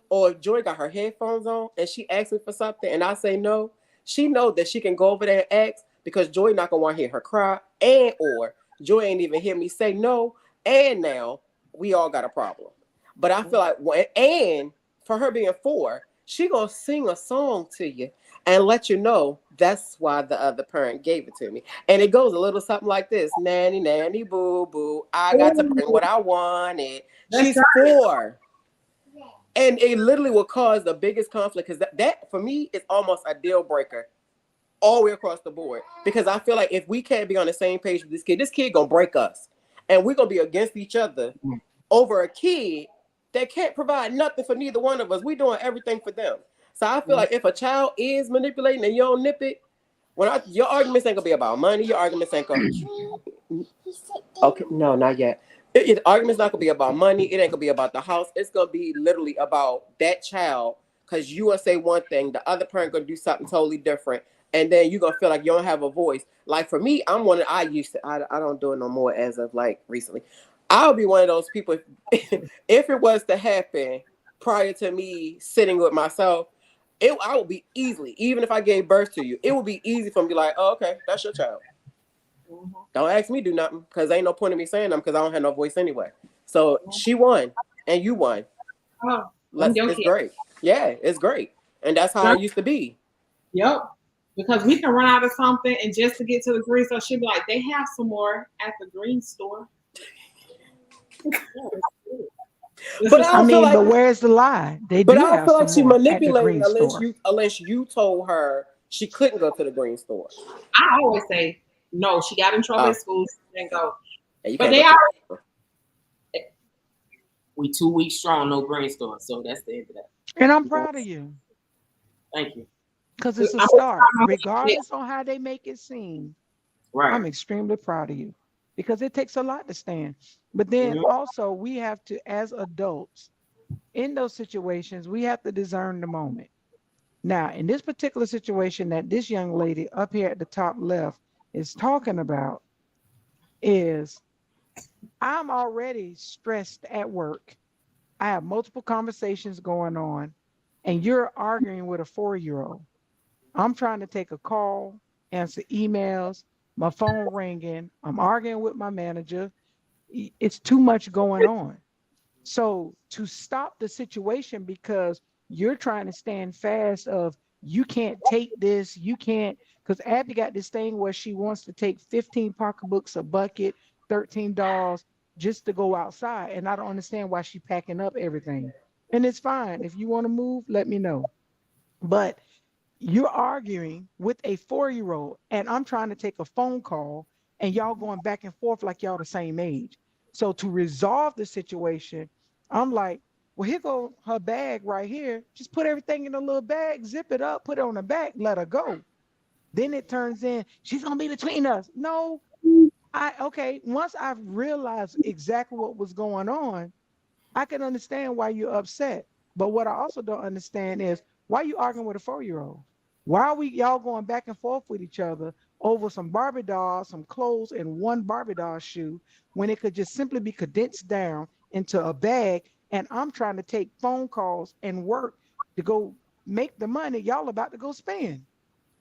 or if Joy got her headphones on and she asks me for something and I say no, she know that she can go over there and ask because Joy not gonna want to hear her cry and or Joy ain't even hear me say no, and now we all got a problem. But I feel like and for her being 4, she gonna sing a song to you and let you know that's why the other parent gave it to me. And it goes a little something like this: nanny, nanny, boo, boo. I got to bring what I wanted. That's She's 4. And it literally will cause the biggest conflict because that for me is almost a deal breaker all the way across the board. Because I feel like if we can't be on the same page with this kid gonna break us. And we're gonna be against each other over a kid that can't provide nothing for neither one of us. We doing everything for them. So I feel like if a child is manipulating and you don't nip it, your arguments ain't gonna be about money. Your arguments ain't gonna. Okay, no, not yet. The argument's not gonna be about money. It ain't gonna be about the house. It's gonna be literally about that child. Cause you will say one thing, the other parent gonna do something totally different, and then you're gonna feel like you don't have a voice. Like for me, I'm one. I used to. I don't do it no more as of like recently. I'll be one of those people. If it was to happen prior to me sitting with myself, I would be easily. Even if I gave birth to you, it would be easy for me to be like, oh, okay, that's your child. Don't ask me do nothing because ain't no point in me saying them because I don't have no voice anyway. So she won and you won. Oh, It's great. Yeah, it's great. And that's how I used to be. Yep. Because we can run out of something and just to get to the green store, she'll be like, they have some more at the green store. But I feel like, but where's the lie? They but do I don't have feel like some she more at the manipulated green store. unless you told her she couldn't go to the green store. I always say, no, she got in trouble at school, she didn't go. Yeah, But they are. We 2 weeks strong, no green store. So that's the end of that. And I'm proud of you Thank you. because it's a start. Regardless on how they make it seem, Right. I'm extremely proud of you because it takes a lot to stand. But then also we have to, as adults, in those situations, we have to discern the moment. Now, in this particular situation that this young lady up here at the top left is talking about is I'm already stressed at work. I have multiple conversations going on. and you're arguing with a 4-year-old. I'm trying to take a call, answer emails, my phone ringing. I'm arguing with my manager. It's too much going on. So to stop the situation because you're trying to stand fast of you can't take this, you can't, because Abby got this thing where she wants to take 15 pocketbooks, a bucket, 13 dolls just to go outside. And I don't understand why she packing up everything. And it's fine. If you want to move, let me know. But you're arguing with a 4-year-old, and I'm trying to take a phone call, and y'all going back and forth like y'all the same age. So to resolve the situation, I'm like, well, here go her bag right here. Just put everything in a little bag, zip it up, put it on the back, let her go. Then it turns in, she's gonna be between us. No, okay. Once I've realized exactly what was going on, I can understand why you're upset. But what I also don't understand is why you arguing with a 4-year-old? Why are we y'all going back and forth with each other over some Barbie dolls, some clothes, and one Barbie doll shoe when it could just simply be condensed down into a bag? And I'm trying to take phone calls and work to go make the money y'all about to go spend.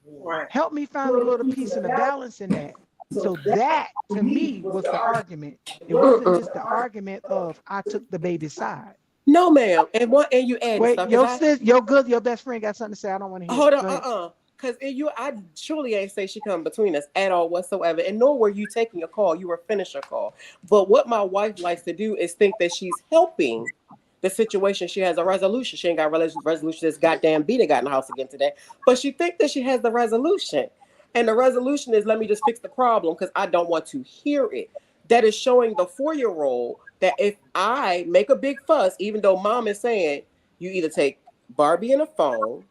Right. Help me find a little piece and a balance in that. So that to me was the argument. It wasn't just the argument of I took the baby's side. No, ma'am. And you added Wait, stuff because your I sis, your best friend got something to say. I don't want to hear hold it. on, Go ahead. because I truly ain't say she come between us at all whatsoever, and nor were you taking a call. You were finished a call. But what my wife likes to do is think that she's helping the situation. She has a resolution. She ain't got resolution. This goddamn Beta got in the house again today, but she think that she has the resolution, and the resolution is let me just fix the problem because I don't want to hear it. That is showing the 4-year-old that if I make a big fuss, even though mom is saying you either take Barbie and a phone,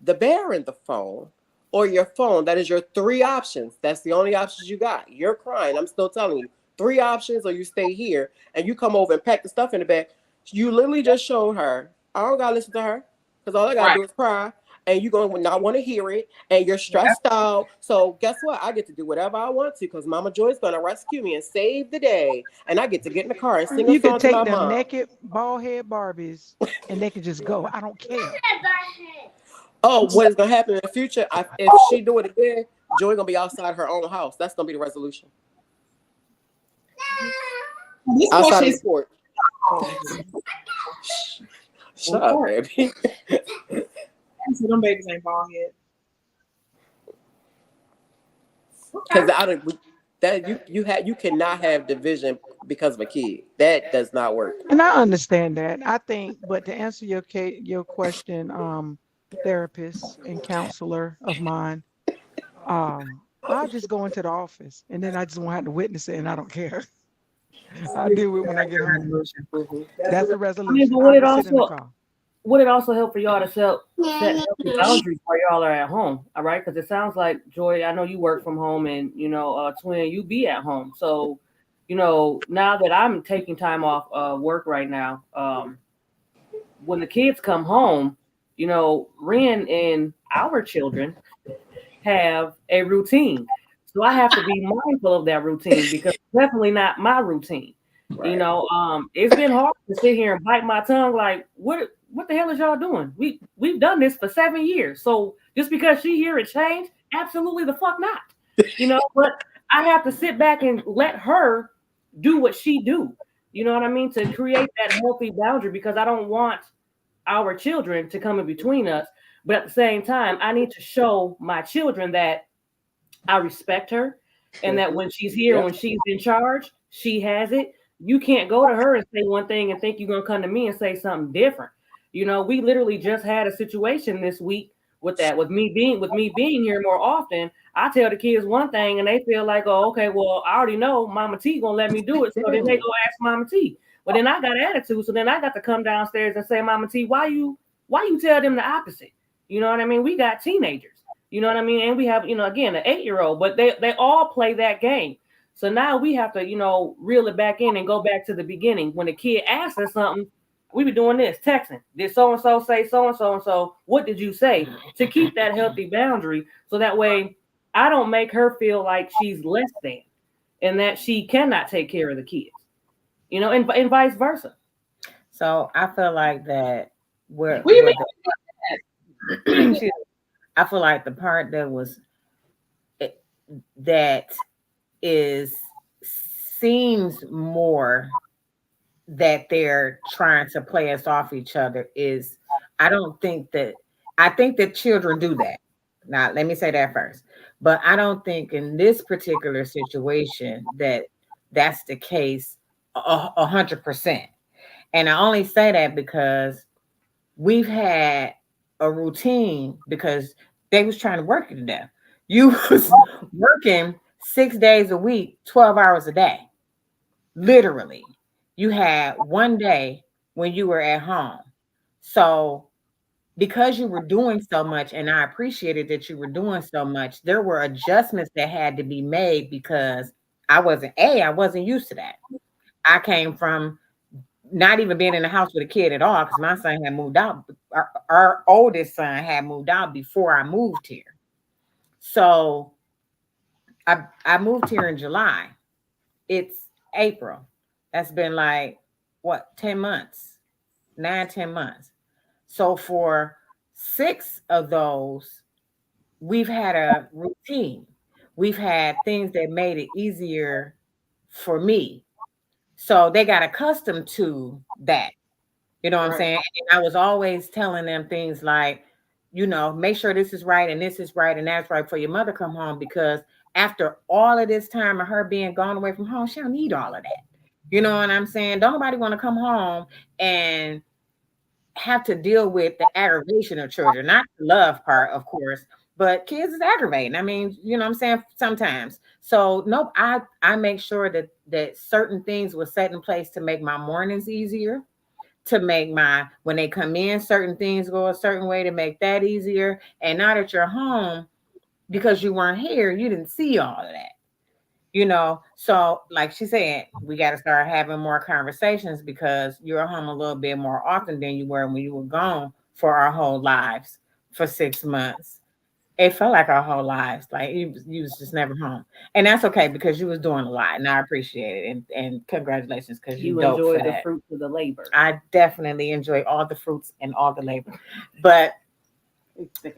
the bear in the phone, or your phone. That is your three options. That's the only options you got. You're crying. I'm still telling you. Three options, or you stay here and you come over and pack the stuff in the bag. You literally just showed her. I don't gotta listen to her because all I gotta Right. do is cry, and you're gonna not want to hear it, and you're stressed out. So guess what? I get to do whatever I want to because Mama Joy's gonna rescue me and save the day, and I get to get in the car and sing a You could song to take my them mom. naked bald head Barbies and they could just go. I don't care. Oh, what is gonna happen in the future? If she do it again, Joy gonna be outside her own house. That's gonna be the resolution. This Outside question of the is porch. Shut up, baby. so them babies ain't bald head. Because I don't. That you cannot have division because of a kid. That does not work. And I understand that. I think, but to answer your question, therapist and counselor of mine, I'll just go into the office and then I just won't have to witness it and I don't care. I'll deal with it when I get home. Mm-hmm. That's the I mean, resolution. but I'll go sit in the car. would it also help for y'all to set healthy boundaries while y'all are at home? All right, because it sounds like Joy, I know you work from home, and Twin, you be at home. So, now that I'm taking time off work right now, when the kids come home, Ren and our children have a routine. So I have to be mindful of that routine because it's definitely not my routine. Right. It's been hard to sit here and bite my tongue like what the hell is y'all doing? We've done this for 7 years. So just because she hear it change, absolutely the fuck not. But I have to sit back and let her do what she do. You know what I mean? To create that healthy boundary because I don't want our children to come in between us. But at the same time, I need to show my children that I respect her and that when she's here, when she's in charge, she has it. You can't go to her and say one thing and think you're going to come to me and say something different. We literally just had a situation this week with that, with me being here more often. I tell the kids one thing and they feel like, oh, okay, well, I already know Mama T gonna let me do it. So then they go ask Mama T. But then I got attitude. So then I got to come downstairs and say, Mama T, why you tell them the opposite? You know what I mean? We got teenagers. You know what I mean? And we have, again, an 8-year-old, but they all play that game. So now we have to, reel it back in and go back to the beginning. When a kid asks us something, we be doing this, texting. Did so-and-so say so-and-so and so? What did you say? To keep that healthy boundary so that way I don't make her feel like she's less than and that she cannot take care of the kids, and vice versa. So I feel like that Where What do you mean? the, I feel like the part that was that is seems more that they're trying to play us off each other is I don't think that I think that children do that. Now, let me say that first. But I don't think in this particular situation that that's the case 100%. And I only say that because we've had a routine because they was trying to work you to death. You was working 6 days a week, 12 hours a day. Literally. You had one day when you were at home. So because you were doing so much, and I appreciated that you were doing so much, there were adjustments that had to be made because I wasn't used to that. I came from not even being in the house with a kid at all because my son had moved out. Our oldest son had moved out before I moved here. So I moved here in July. It's April. That's been like what 10 months, 9, 10 months. So for 6 of those, we've had a routine. We've had things that made it easier for me. So they got accustomed to that. You know what I'm saying? And I was always telling them things like, make sure this is right and this is right and that's right for your mother come home because after all of this time of her being gone away from home, she don't need all of that. You know what I'm saying? Don't nobody want to come home and have to deal with the aggravation of children, not the love part, of course, but kids is aggravating. I mean, you know what I'm saying? Sometimes. So nope, I make sure that certain things were set in place to make my mornings easier, to make when they come in, certain things go a certain way to make that easier. And now that you're home, because you weren't here, you didn't see all of that. So like she said, we got to start having more conversations because you're home a little bit more often than you were when you were gone for our whole lives for 6 months. It felt like our whole lives, like you was just never home, and that's okay because you was doing a lot, and I appreciate it, and congratulations because you dope enjoy for the that. fruits of the labor. I definitely enjoy all the fruits and all the labor, but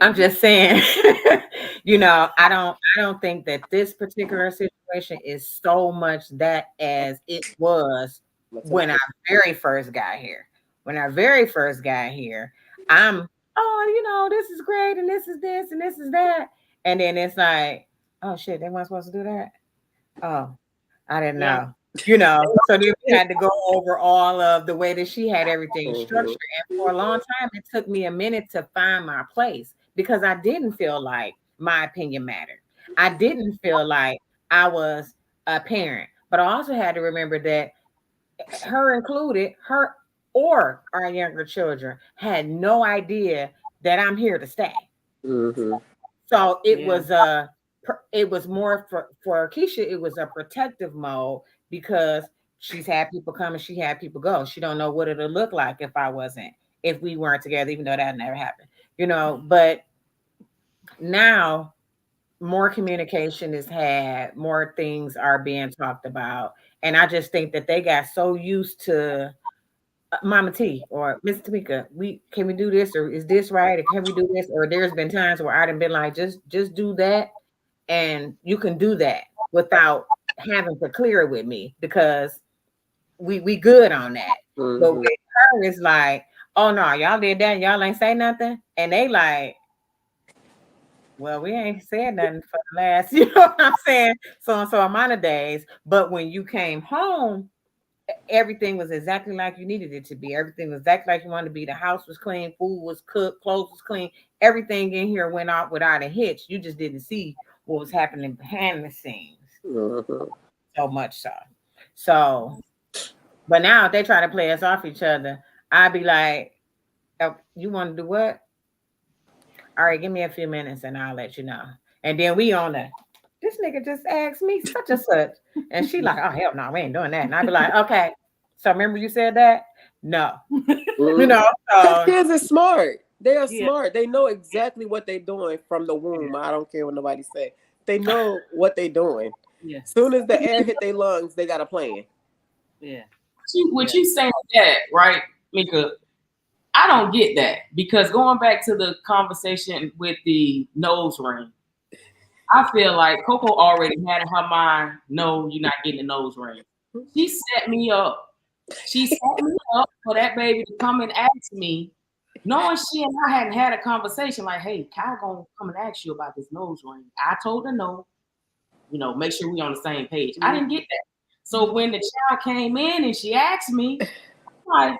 I'm just saying, I don't think that this particular situation is so much that as it was when I very first got here. When I very first got here, this is great, and this is this, and this is that. And then it's like, oh shit, they weren't supposed to do that. Oh, I didn't know. So then we had to go over all of the way that she had everything structured. And for a long time, it took me a minute to find my place because I didn't feel like my opinion mattered. I didn't feel like I was a parent. But I also had to remember that her included, her or our younger children had no idea that I'm here to stay. Mm-hmm. So it was more for Keisha, it was a protective mode because she's had people come and she had people go. She don't know what it'll look like if we weren't together, even though that never happened, but now more communication is had, more things are being talked about. And I just think that they got so used to Mama T or Miss Tamika, can we do this or is this right? Or can we do this? Or there's been times where I've been like, just do that, and you can do that without having to clear it with me because we good on that. Mm-hmm. But with her, it's like, oh no, y'all did that, and y'all ain't say nothing, and they like, well, we ain't said nothing for the last, you know what I'm saying, so and so amount of days. But when you came home, everything was exactly like you needed it to be. Everything was exactly like you wanted to be. The house was clean, food was cooked, clothes was clean. Everything in here went out without a hitch. You just didn't see what was happening behind the scenes. Mm-hmm. So much so. But now if they try to play us off each other, I'd be like, oh, you want to do what? All right, give me a few minutes and I'll let you know. And then we on this nigga just asked me such and such. And she like, oh, hell no, we ain't doing that. And I'd be like, okay. So remember you said that? No. So kids are smart. They are smart. They know exactly what they're doing from the womb. I don't care what nobody say. They know what they're doing. Yeah. Soon as the air hit their lungs, they got a plan. Yeah. What you saying that, right, Mika? I don't get that because going back to the conversation with the nose ring, I feel like Coco already had in her mind, no, you're not getting a nose ring. She set me up. She set me up for that baby to come and ask me, knowing she and I hadn't had a conversation like, hey, Kyle gonna come and ask you about this nose ring. I told her no, make sure we on the same page. I didn't get that. So when the child came in and she asked me, I'm like,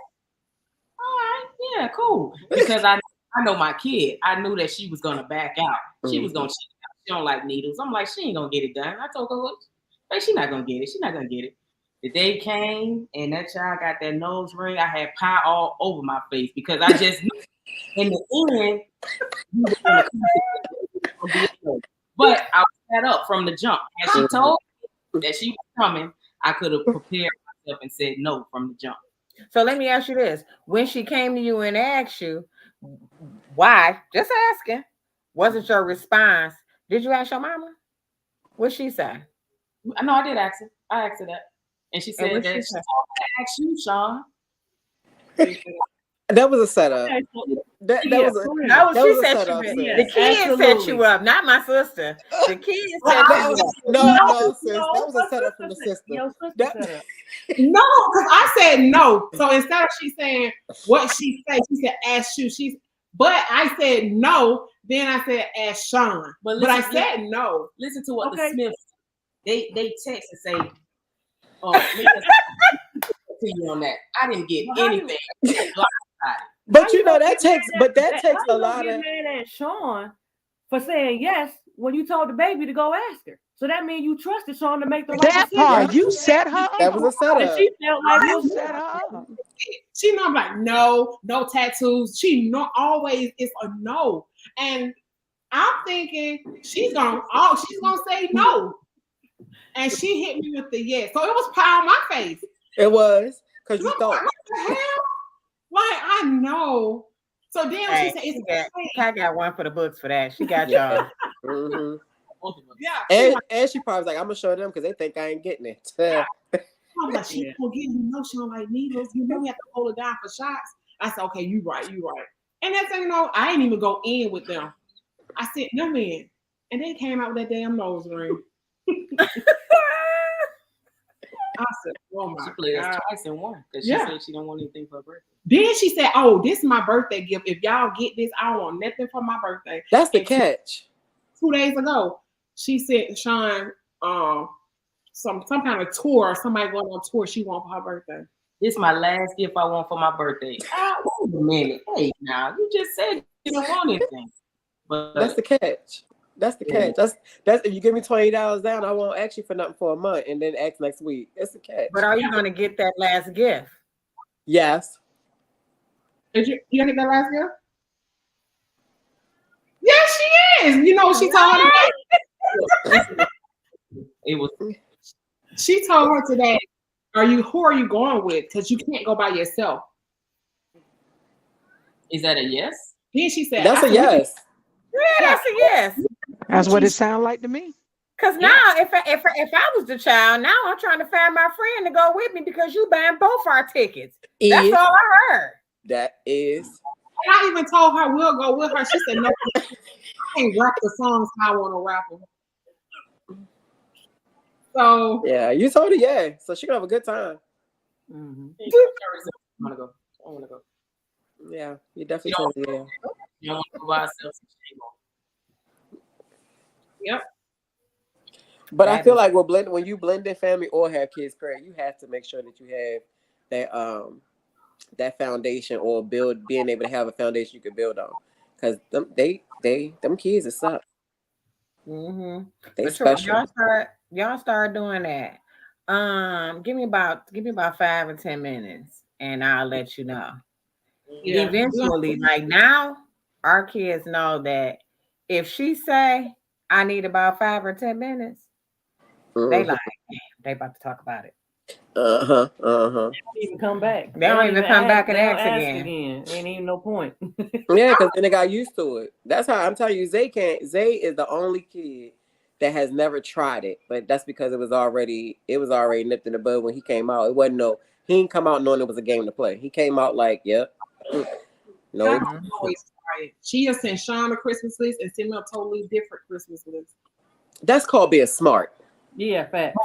all right, yeah, cool. Because I know my kid. I knew that she was gonna back out. She was gonna cheat out. She don't like needles. I'm like, she ain't gonna get it done. I told her, look, hey, she's not gonna get it. She's not gonna get it. The day came and that child got that nose ring. I had pie all over my face because I just knew in the end, we were gonna be okay. But I was set up from the jump. As she told me that she was coming, I could have prepared myself and said no from the jump. So let me ask you this. When she came to you and asked you why, just asking, wasn't your response, did you ask your mama? What'd she say? No, I did ask her. I asked her that. And she said that she asked you, Sean. That was a setup. That was a setup. The kid set you up, not my sister. The kid set you up. No, sis. That was a setup from the sister. No, because I said no. So instead of she saying what she said, she said ask you. But I said no. Then I said ask Sean. But I said no. Listen to what the Smiths. They text and say, "Oh, to you on that. I didn't get anything." But that takes a lot of. Mad at Sean for saying yes when you told the baby to go ask her. So that means you trusted Sean to make the right decision. Part, you set her up. That was a setup. And she felt like you set her up. She know I'm like, no tattoos. She know always is a no. And I'm thinking she's gonna say no. And she hit me with the yes. So it was pie on my face. It was because you thought. What the hell? Like I know. So then when she said, I got one for the books for that. She got y'all. Mm-hmm. Yeah. And she probably was like, I'm gonna show them because they think I ain't getting it. I'm like, she gonna get she don't like needles. We have to hold her down for shots. I said, okay, you right. And that's I ain't even go in with them. I sent them in, and they came out with that damn nose ring. I said, oh my she played God. us twice in one because she said she don't want anything for her birthday. Then she said, oh, this is my birthday gift. If y'all get this, I don't want nothing for my birthday. That's the catch. 2 days ago, she said, Sean, some kind of tour, somebody going on tour she want for her birthday. This is my last gift I want for my birthday. Wait a minute. Hey, now you just said you don't want anything. But that's the catch. That's the catch. That's if you give me $20 down, I won't ask you for nothing for a month and then ask next week. That's the catch. But are you gonna get that last gift? Yes. You gonna get that last gift? Yes, she is. You know she told her today. She told her today, who are you going with? Because you can't go by yourself. Is that a yes? Then she said, that's a yes. Yeah, that's a yes. That's what it sounds like to me. Because now, if I was the child, now I'm trying to find my friend to go with me because you buying both our tickets. That's all I heard. That is. And I even told her we'll go with her. She said, no, I can't rap the songs how I want to rap them. So yeah, you told her yeah. So she gonna have a good time. Mm-hmm. I want to go. Yeah, you definitely told her yeah. You don't want to go by yourself. Yep. But I feel like when you blend in family or have kids, Craig, you have to make sure that you have that foundation or being able to have a foundation you can build on. Because them kids are suck. Mm-hmm. They special. Y'all start doing that. Give me about 5 or 10 minutes and I'll let you know. Yeah. Eventually, like now, our kids know that if she say I need about 5 or 10 minutes, they like, they about to talk about it. They don't even come back. They don't even come back and ask again. Ain't even no point. Yeah, because then they got used to it. That's how I'm telling you, Zay is the only kid that has never tried it, but that's because it was already nipped in the bud when he came out. He didn't come out knowing it was a game to play. He came out like, yep. No, That's always quiet. She'll send Sean a Christmas list and send me a totally different Christmas list. that's called being smart. Yeah, facts.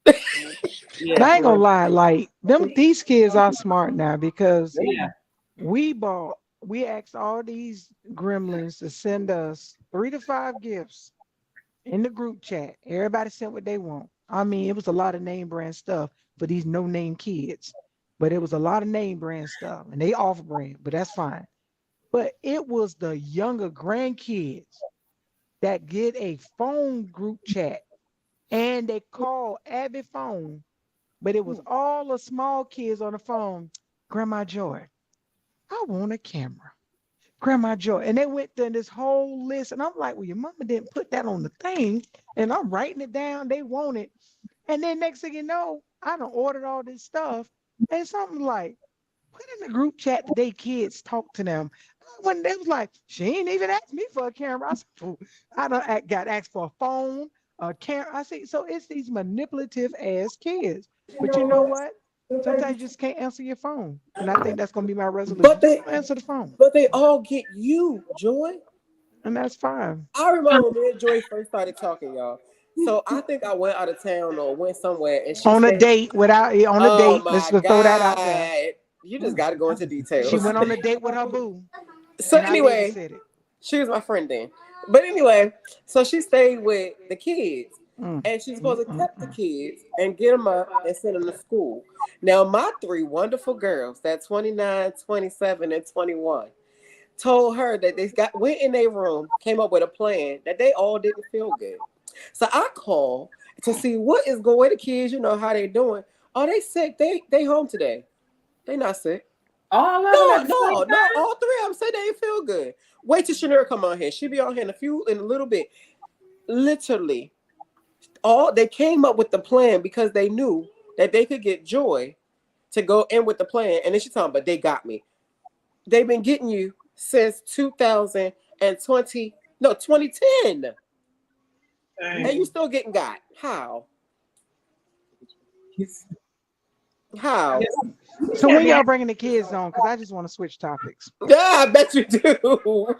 But Yeah, I ain't for gonna real. lie, like these kids are smart now because Yeah. we asked all these gremlins to send us 3 to 5 gifts in the group chat. Everybody sent what they want. I mean, it was a lot of name brand stuff for these no name kids, but it was a lot of name brand stuff and they off brand, but that's fine. But it was the younger grandkids that get a phone group chat and they call Abby phone, but it was all the small kids on the phone. Grandma Joy, I want a camera. Grandma Joy. And they went through this whole list. And I'm like, well, your mama didn't put that on the thing. And I'm writing it down. They want it. And then next thing you know, I done ordered all this stuff. And something like, put in the group chat that they kids talk to them. When they was like, she ain't even asked me for a camera. I said, "Phew, I done got asked for a phone, a camera. I see, so it's these manipulative ass kids. But you know what? Sometimes you just can't answer your phone. And I think that's gonna be my resolution. But Just they, don't answer the phone. but they all get you, Joy. And that's fine. I remember when me and Joy first started talking, y'all. So I think I went out of town or went somewhere, and she On a said, date without on a "Oh date. Let's my just throw that out there. God, you just got to go into She details." went on a date with her boo, So and I anyway, babysit it. she was my friend then. But anyway, so she stayed with the kids, Mm, and she's mm, supposed to mm, keep the mm. kids and get them up and send them to school. Now, my three wonderful girls, that 29, 27, and 21, told her that they went in their room, came up with a plan that they all didn't feel good. So I called to see what is going. The kids, you know how they doing. Oh, they sick. They home today. They not sick. All of them No, at the same no, no. time. All three of them said they ain't feel good. Wait till Shanira come on here. She be on here in a little bit. Literally, all they came up with the plan because they knew that they could get Joy to go in with the plan. And then she talking, but they got me. They've been getting you since 2020, no, 2010. And you still getting got. How? How? So when y'all bringing the kids on? Because I just want to switch topics. Yeah, I bet you do.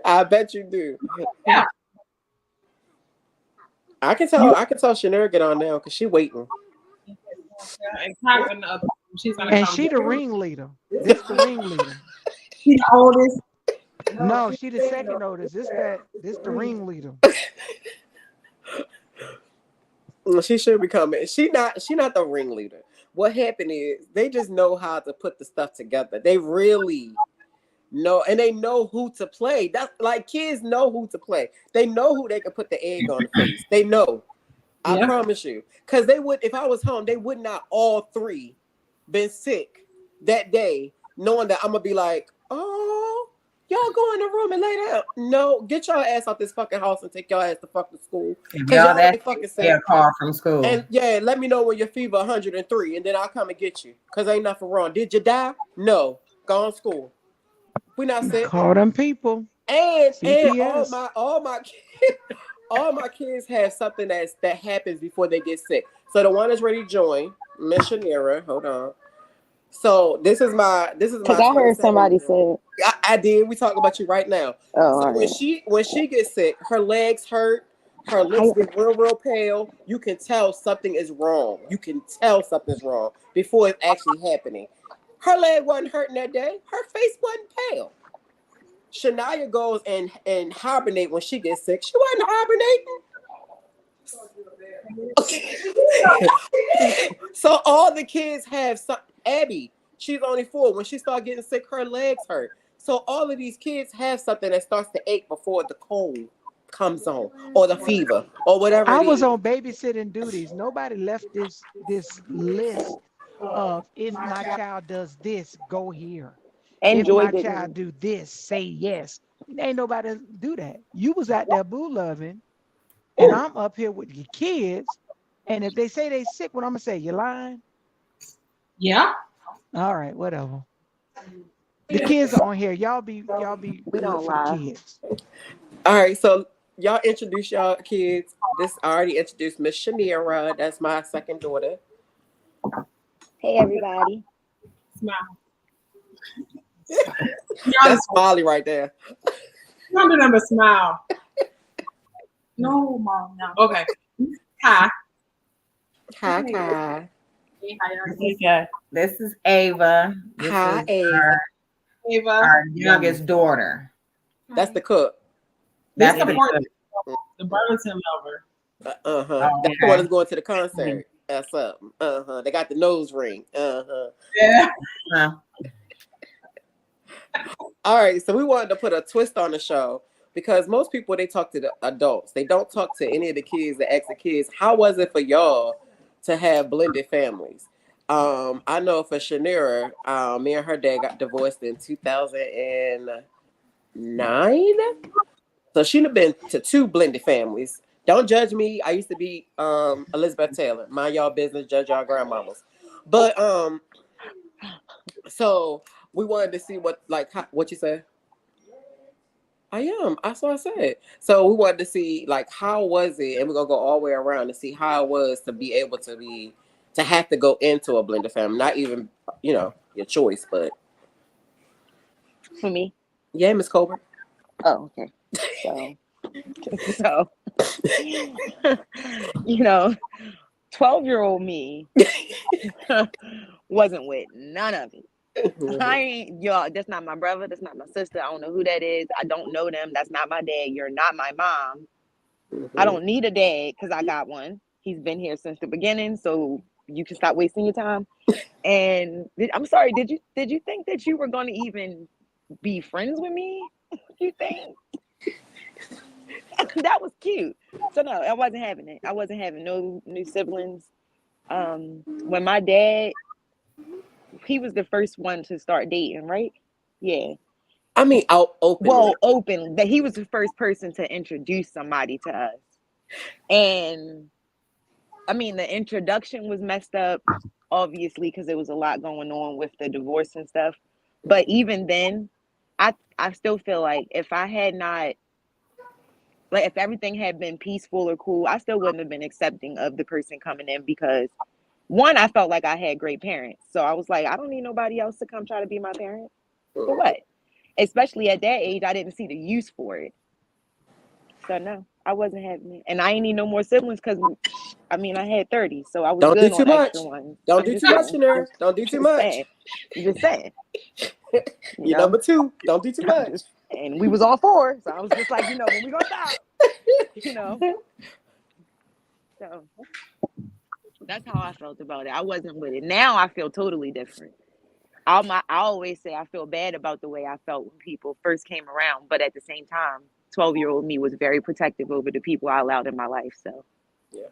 I bet you do. Yeah. I can tell Shanira get on now because she waiting. And Kyra, she's gonna And come she get the her. ringleader. This the ringleader. She's the oldest. No, she the second oldest. This the ringleader. She should be coming. She not the ringleader. What happened is they just know how to put the stuff together. They really know, and they know who to play. That's like kids know who to play. They know who they can put the egg on the face. They know. I Yeah. promise you. Because they would, if I was home, they would not all three been sick that day, knowing that I'm gonna be like, oh, y'all go in the room and lay down. No, get your ass out this fucking house and take your ass to fucking school. Because Y'all, y'all ain't that's fucking yeah, sick. call from school. And yeah, let me know when your fever 103, and then I'll come and get you. Because ain't nothing wrong. Did you die? No. Go on school. We not sick. Call them people. And CPS. all my kids have something that happens before they get sick. So the one that's ready to join, Miss Shanira, hold on. So this is my Because I heard somebody say, I did. We talk about you right now. oh, So all right. when she gets sick, her legs hurt, her lips get real pale. You can tell something is wrong. You can tell something's wrong before it's actually happening. Her leg wasn't hurting that day. Her face wasn't pale. Shania goes and hibernate when she gets sick. She wasn't hibernating. So all the kids have some. Abby, she's only 4. When she started getting sick, her legs hurt. So all of these kids have something that starts to ache before the cold comes on, or the fever, or whatever I it was is. on babysitting duties. Nobody left this list of if my child does this, go here. And If Joy my child didn't. do this, say yes. Ain't nobody do that. You was out there boo loving, and I'm up here with your kids. And if they say they sick, what I'm gonna say? You lying? Yeah. All right, whatever. The kids are on here. Y'all be We good don't for the lie. kids. All right, so y'all introduce y'all kids. This I already introduced Miss Shanira. That's my second daughter. Hey, everybody. Smile. That's Molly right there. Y'all do number smile. No, mom, no. Okay. Hi. Hi, Hey. Kai. Hey, how y'all doing? Okay. This is Ava. This Hi, is Ava. Ava. our youngest daughter. That's the cook. This That's the the part, cook. the Burlington lover. Uh-huh. Oh, That's the one okay. that's going to the concert. That's something. Uh-huh. They got the nose ring. Uh-huh. Yeah. Huh. All right, so we wanted to put a twist on the show because most people they talk to the adults. They don't talk to any of the kids that ask the kids, how was it for y'all to have blended families? I know for Shanira, me and her dad got divorced in 2009. So she'd have been to 2 blended families. Don't judge me. I used to be Elizabeth Taylor. Mind y'all business, judge y'all grandmamas. But so we wanted to see what what you said. I am. That's what I said. So we wanted to see how was it, and we're gonna go all the way around to see how it was to be able to have to go into a blended family. Not even your choice, but For me. yeah, Miss Colbert. Oh, okay. So, 12-year-old me wasn't with none of it. I ain't, y'all, that's not my brother, that's not my sister. I don't know who that is. I don't know them. That's not my dad. You're not my mom. I don't need a dad because I got one. He's been here since the beginning, so you can stop wasting your time. And I'm sorry, did you think that you were going to even be friends with me? You think? That was cute. So no, I wasn't having it. I wasn't having no new siblings. When my dad, he was the first one to start dating, right? Yeah. I mean, out openly. Well, open. That he was the first person to introduce somebody to us. And I mean, the introduction was messed up, obviously, because there was a lot going on with the divorce and stuff. But even then, I still feel like if I had not, like, if everything had been peaceful or cool, I still wouldn't have been accepting of the person coming in because, one, I felt like I had great parents. So I was like, I don't need nobody else to come try to be my parent. For what? Especially at that age, I didn't see the use for it. So no, I wasn't having it. And I ain't need no more siblings because, I mean, I had 30. So I was Don't do good too on much. extra ones. Don't I'm do just too much, saying. Shanira. Don't do too much. Saying. I'm just saying. You're number 2. Don't do too much. And we was on 4. So I was just like, when we gonna stop? So that's how I felt about it. I wasn't with it. Now I feel totally different. I always say I feel bad about the way I felt when people first came around, but at the same time, 12-year-old me was very protective over the people I allowed in my life. So yeah.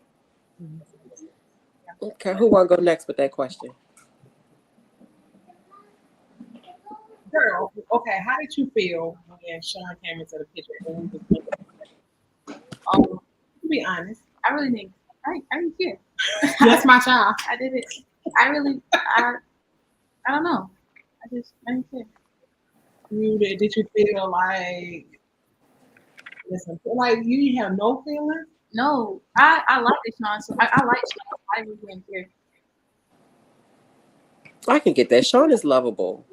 Okay, who want to go next with that question? Girl, okay, how did you feel when Sean came into the picture? To be honest, I really didn't. I didn't care. that's my child. I didn't. I don't know. I didn't care. Did you feel like, listen, like you didn't have no feelings? No, I like it, Sean. So I like Sean. I really didn't care. I can get that. Sean is lovable.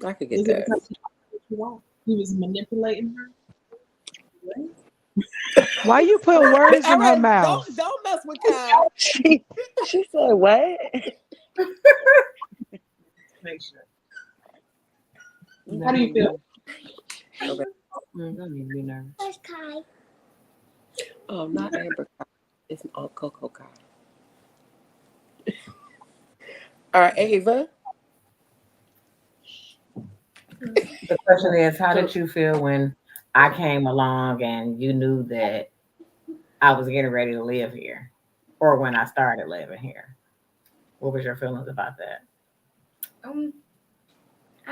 I could get Is it that. because he was manipulating her? Right? Why you put words in her All right, mouth? don't mess with Kyle. she said what? Make sure. How do you feel? Okay. Don't need to be nervous. Where's Kai? Oh, not Amber. It's Coco Kyle. All right, Ava. The question is, how did you feel when I came along and you knew that I was getting ready to live here, or when I started living here? What was your feelings about that? I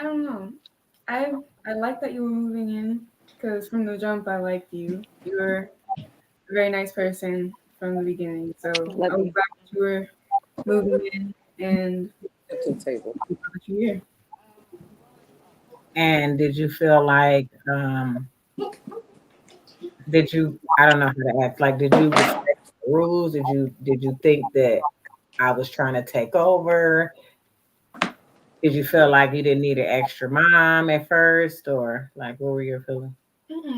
don't know. I like that you were moving in because from the jump I liked you. You were a very nice person from the beginning. So Love I was you. glad that you were moving in and To the table. that you're here. And did you feel like, did you? I don't know how to ask. Like, did you respect the rules? Did you think that I was trying to take over? Did you feel like you didn't need an extra mom at first, or like what were your feelings?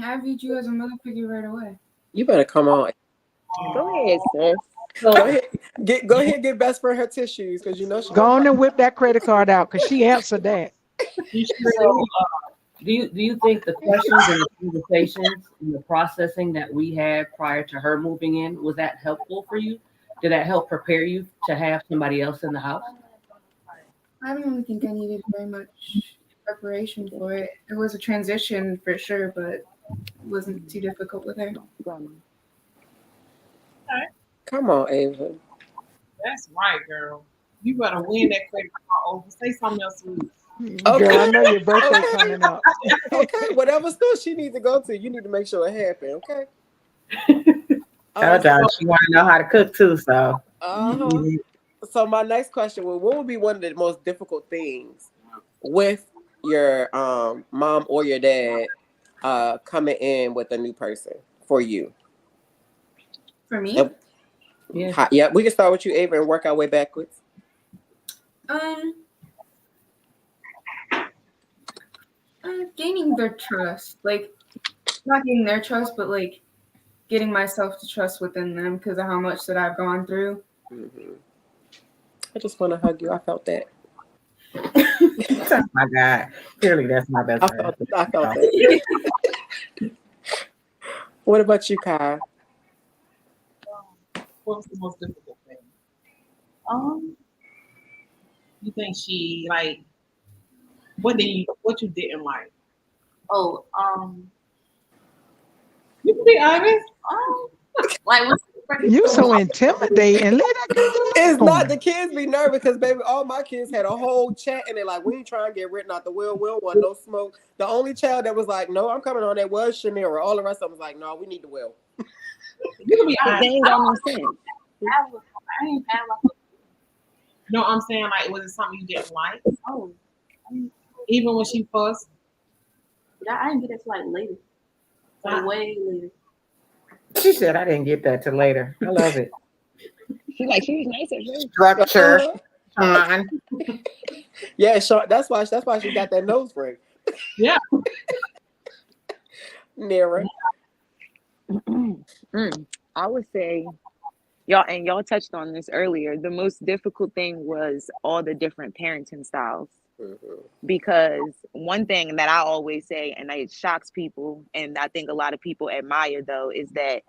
I viewed you as a mother figure right away. You better come on. Go ahead, sis. Go So ahead, get best friend her tissues because you know she. Go on and whip that credit card out because she answered that. You sure so do you think the questions and the conversations and the processing that we had prior to her moving in, was that helpful for you? Did that help prepare you to have somebody else in the house? I don't really think I needed very much preparation for it. It was a transition for sure, but it wasn't too difficult with her. Come on, Ava. That's right, girl. You better win that credit card over. Say something else sweet. Girl, I know your birthday Okay. coming up. Okay, whatever store she needs to go to, you need to make sure it happen. Okay. Told y'all she want to know how to cook too, so. Uh-huh. So my next question was, what would be one of the most difficult things with your mom or your dad coming in with a new person for you? For me, Yeah, we can start with you, Ava, and work our way backwards. Gaining their trust, like not gaining their trust, but like getting myself to trust within them because of how much that I've gone through. Mm-hmm. I just want to hug you. I felt that. Oh my God. Clearly that's my best friend. I felt that. What about you, Kai? What was the most difficult thing? You think she like what you didn't like? Oh, You can be honest. like what's You so intimidating. Let that girl It's alone. not the kids be nervous because baby, all my kids had a whole chat and they're like, we ain't trying to get written out the will. We don't want no smoke. The only child that was like, no, I'm coming on that was Shanira. All the rest of them was like, no, we need the will. You can be honest. They ain't got no sense. I ain't have like No, I'm saying like, was it something you didn't like? oh, Even when she fussed. I didn't get it till like later, like way later. She said I didn't get that till later. I love it. She was nice at first. Structure. Uh-huh. Yeah, sure. That's why she got that nose ring. Yeah. Nira. I would say y'all touched on this earlier. The most difficult thing was all the different parenting styles. Mm-hmm. Because one thing that I always say, and it shocks people, and I think a lot of people admire though, is that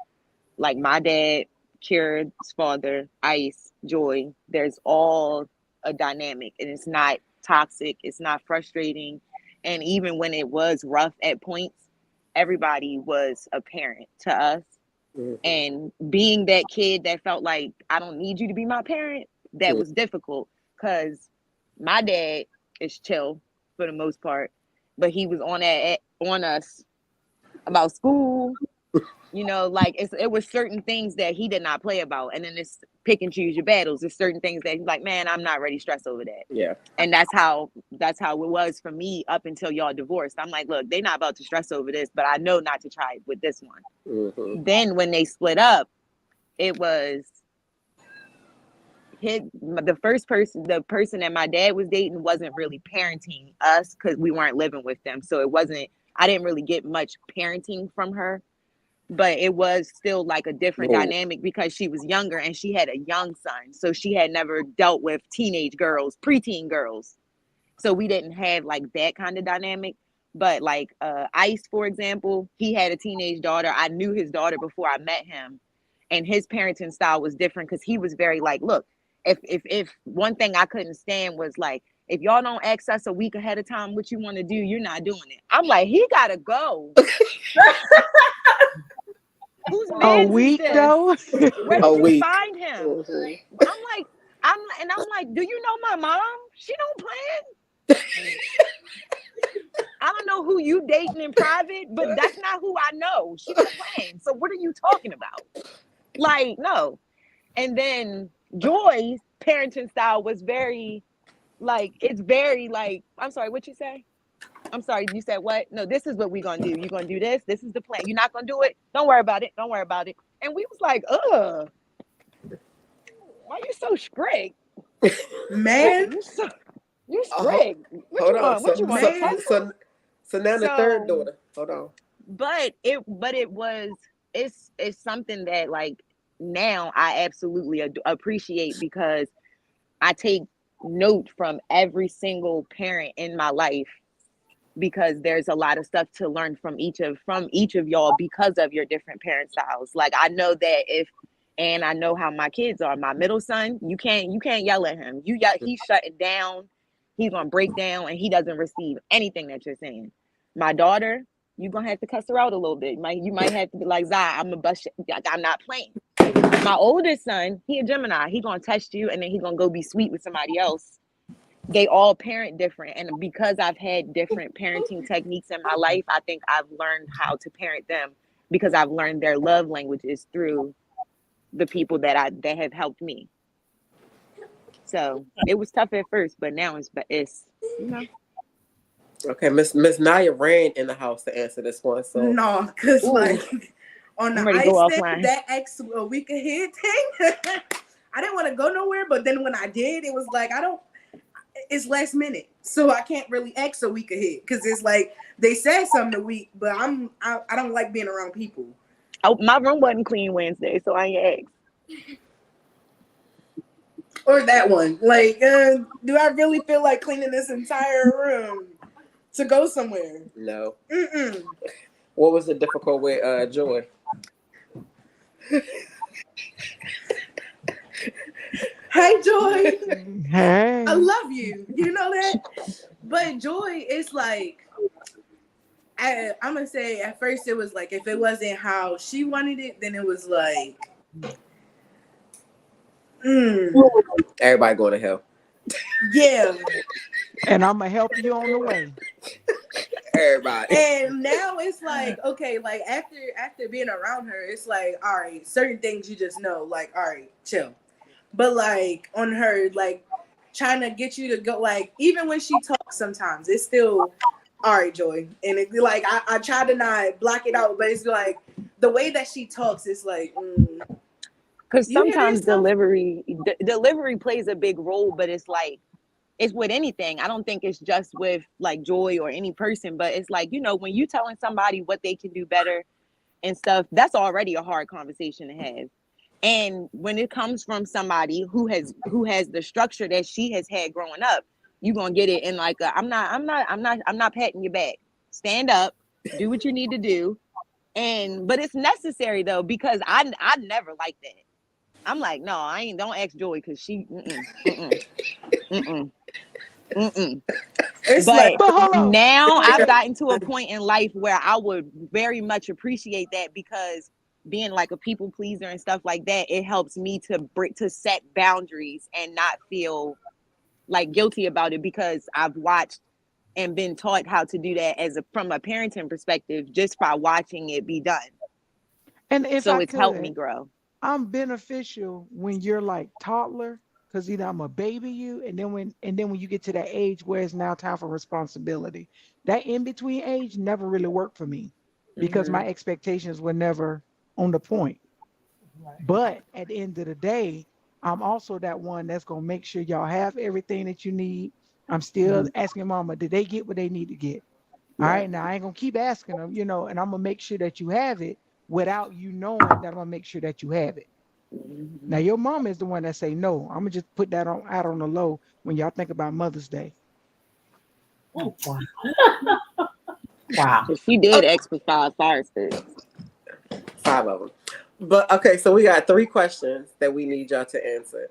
like my dad, Kira's father, Ice, Joy, there's all a dynamic and it's not toxic, it's not frustrating. And even when it was rough at points, everybody was a parent to us. Mm-hmm. And being that kid that felt like I don't need you to be my parent, that was difficult because my dad is chill for the most part, but he was on us about school. You know, like it was certain things that he did not play about, and then it's pick and choose your battles. There's certain things that he's like, man, I'm not ready to stress over that. Yeah, and that's how it was for me up until y'all divorced. I'm like, look, they're not about to stress over this, but I know not to try it with this one. Mm-hmm. Then when they split up, it was the person that my dad was dating wasn't really parenting us because we weren't living with them, so I didn't really get much parenting from her. But it was still like a different dynamic because she was younger and she had a young son. So she had never dealt with teenage girls, preteen girls. So we didn't have like that kind of dynamic. But like Ice, for example, he had a teenage daughter. I knew his daughter before I met him. And his parenting style was different because he was very like, look, if one thing I couldn't stand was like, if y'all don't ask us a week ahead of time what you want to do, you're not doing it. I'm like, he gotta go. Who's a week though? Where did you find him? Mm-hmm. I'm like, do you know my mom? She don't plan. I don't know who you dating in private, but that's not who I know. She don't plan. So what are you talking about? Like, no. And then Joy's parenting style was very, like, it's very like, I'm sorry, what you say? I'm sorry, you said what? No, this is what we're going to do. You're going to do this. This is the plan. You're not going to do it. Don't worry about it. Don't worry about it. And we was like, ugh. Why you so strict? Man. You're strict. What Hold you on. want? What you want? So, A pencil? so now the third So, daughter. Hold on. but it was it's something that like now I absolutely appreciate because I take note from every single parent in my life because there's a lot of stuff to learn from each of y'all because of your different parent styles. Like I know that and I know how my kids are. My middle son, you can't yell at him. You yell, he's shutting down, he's gonna break down, and he doesn't receive anything that you're saying. My daughter, you're gonna have to cuss her out a little bit. You might have to be like, Zai, I'm a bust. I'm not playing. My oldest son, he a Gemini. He gonna test you, and then he gonna go be sweet with somebody else. They all parent different, and because I've had different parenting techniques in my life, I think I've learned how to parent them because I've learned their love languages through the people that have helped me. So it was tough at first, but now it's you know. Okay, Miss Naya ran in the house to answer this one. So No, because like on the ice thing, that X a week ahead thing, I didn't want to go nowhere. But then when I did, it was like it's last minute, so I can't really X a week ahead because it's like they said something a week, but I don't like being around people. Oh, my room wasn't clean Wednesday, so I ain't X. Or that one. Like, do I really feel like cleaning this entire room to go somewhere? No. Mm-mm. What was the difficult with Joy? Hey, Joy. Hey. I love you. You know that? But Joy is like, I'm going to say at first it was like, if it wasn't how she wanted it, then it was like, Everybody going to hell. Yeah. And I'm going to help you on the way. Everybody. And now it's like, okay, like after being around her, it's like, all right, certain things you just know, like, all right, chill. But like on her, like trying to get you to go, like even when she talks sometimes, it's still all right, Joy. And it's like I try to not block it out, but it's like the way that she talks is like because sometimes delivery plays a big role, but it's like it's with anything. I don't think it's just with like Joy or any person, but it's like, you know, when you telling somebody what they can do better and stuff, that's already a hard conversation to have. And when it comes from somebody who has the structure that she has had growing up, you're gonna get it in like I'm not patting you back. Stand up, do what you need to do. But it's necessary though, because I never liked that. I'm like, no, don't ask Joy because she But now I've gotten to a point in life where I would very much appreciate that because being like a people pleaser and stuff like that, it helps me to set boundaries and not feel like guilty about it because I've watched and been taught how to do that from a parenting perspective just by watching it be done. And if so it's helped me grow. I'm beneficial when you're like toddler. Because either I'm a baby you, and then when you get to that age where it's now time for responsibility, that in between age never really worked for me because my expectations were never on the point. But at the end of the day, I'm also that one that's gonna make sure y'all have everything that you need. I'm still asking mama, did they get what they need to get? All right, now I ain't gonna keep asking them, and I'm gonna make sure that you have it without you knowing that I'm gonna make sure that you have it. Now your mom is the one that say no. I'm gonna just put that out on the low when y'all think about Mother's Day. Oh, wow. She did ask for 5 fire sticks. 5 of them. But okay, so we got 3 questions that we need y'all to answer.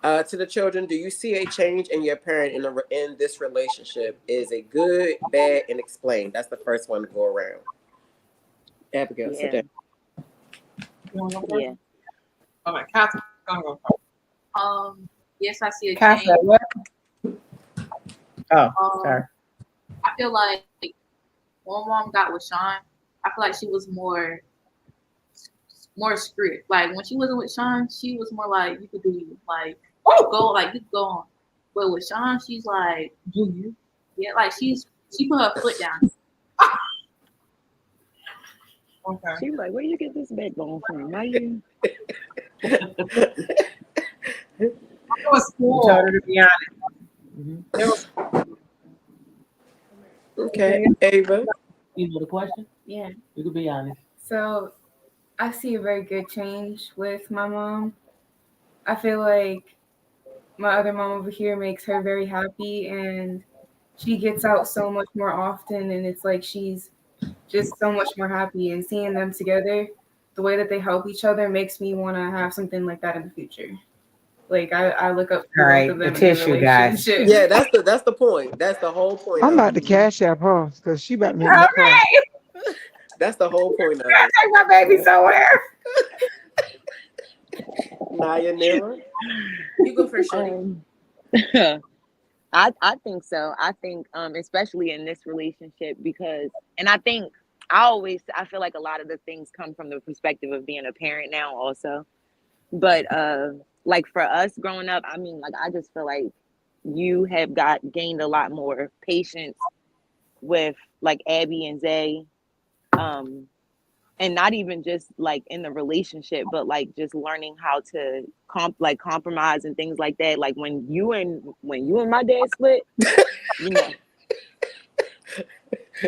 To the children, do you see a change in your parent in this relationship? Is it good, bad, and explain? That's the first one to go around. Abigail, sit down. Yeah. All right, Catherine, go first. Yes, I see a Casa, change. what? Oh, sorry. I feel like when mom got with Sean, I feel like she was more strict. Like when she wasn't with Sean, she was more like you could do you, like go, like you could go on. But with Sean, she's like, do you? Yeah, like she put her foot down. Okay. She was like, where you get this backbone from? Why you? I was told her to be honest. Okay, Ava. You know the question? Yeah. You can be honest. So I see a very good change with my mom. I feel like my other mom over here makes her very happy, and she gets out so much more often, and it's like she's just so much more happy, and seeing them together, the way that they help each other makes me want to have something like that in the future. Like I look up to All both of right, the them in their tissue, guys. relationship. Yeah, that's the point. That's the whole point I'm of about it. to cash app her because she about to make me cry. Okay, That's the whole point of it. take my baby somewhere. Naya Nira. You go first, Shorty. I think so. I think especially in this relationship because and I feel like a lot of the things come from the perspective of being a parent now also. But like for us growing up, I mean like I just feel like you have gained a lot more patience with like Abby and Zay. And not even just like in the relationship, but like just learning how to compromise and things like that. Like when you and my dad split, you know,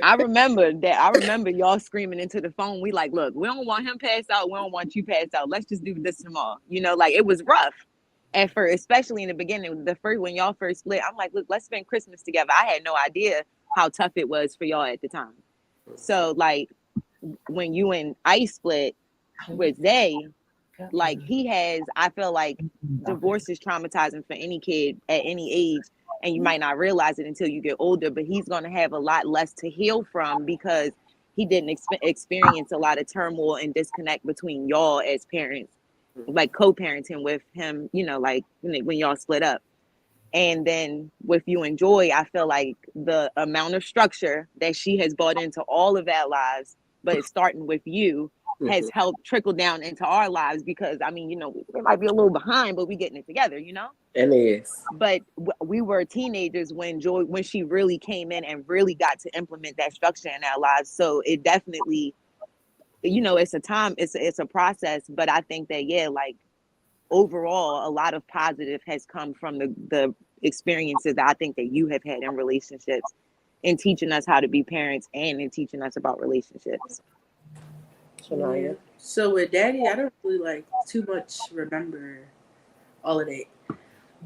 I remember y'all screaming into the phone. We like, look, we don't want him passed out. We don't want you passed out. Let's just do this tomorrow. You know, like it was rough at first, especially in the beginning. When y'all first split, I'm like, look, let's spend Christmas together. I had no idea how tough it was for y'all at the time. So like when you and Ice split with Zay, like I feel like divorce is traumatizing for any kid at any age, and you might not realize it until you get older, but he's going to have a lot less to heal from because he didn't experience a lot of turmoil and disconnect between y'all as parents, like co-parenting with him, you know, like when y'all split up. And then with you and Joy, I feel like the amount of structure that she has brought into all of our lives, but it's starting with you, has helped trickle down into our lives because, I mean, you know, we might be a little behind, but we getting it together, you know? And it is. But we were teenagers when she really came in and really got to implement that structure in our lives. So it definitely, you know, it's a process, but I think that, yeah, like, overall, a lot of positive has come from the experiences that I think that you have had in relationships in teaching us how to be parents and in teaching us about relationships. Shania. So with Daddy, I don't really like too much remember all of that.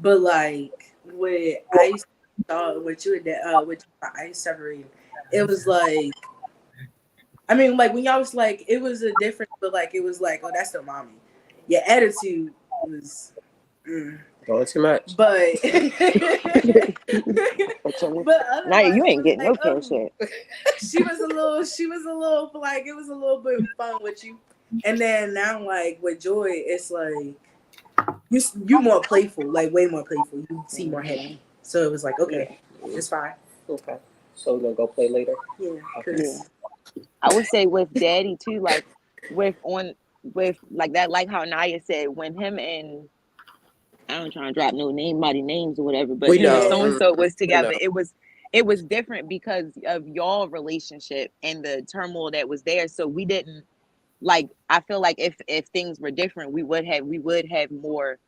But like with Ice with you and with Ice separated, it was like I mean like when y'all was like it was a different but like it was like, oh that's the mommy. Your attitude was Going too much. but Now you ain't was getting no like, cash shit. she was a little like it was a little bit fun with you. And then now like with Joy, it's like you more playful, like way more playful. You seem more happy. So it was like, okay, it's fine. Okay. So we're gonna go play later? Yeah. Yeah. I would say with Daddy too, like with like that, like how Naya said, when him and I don't try to drop nobody names or whatever, but We know. so and so was together. know. It was different because of y'all relationship and the turmoil that was there. So we didn't like. I feel like if things were different, we would have more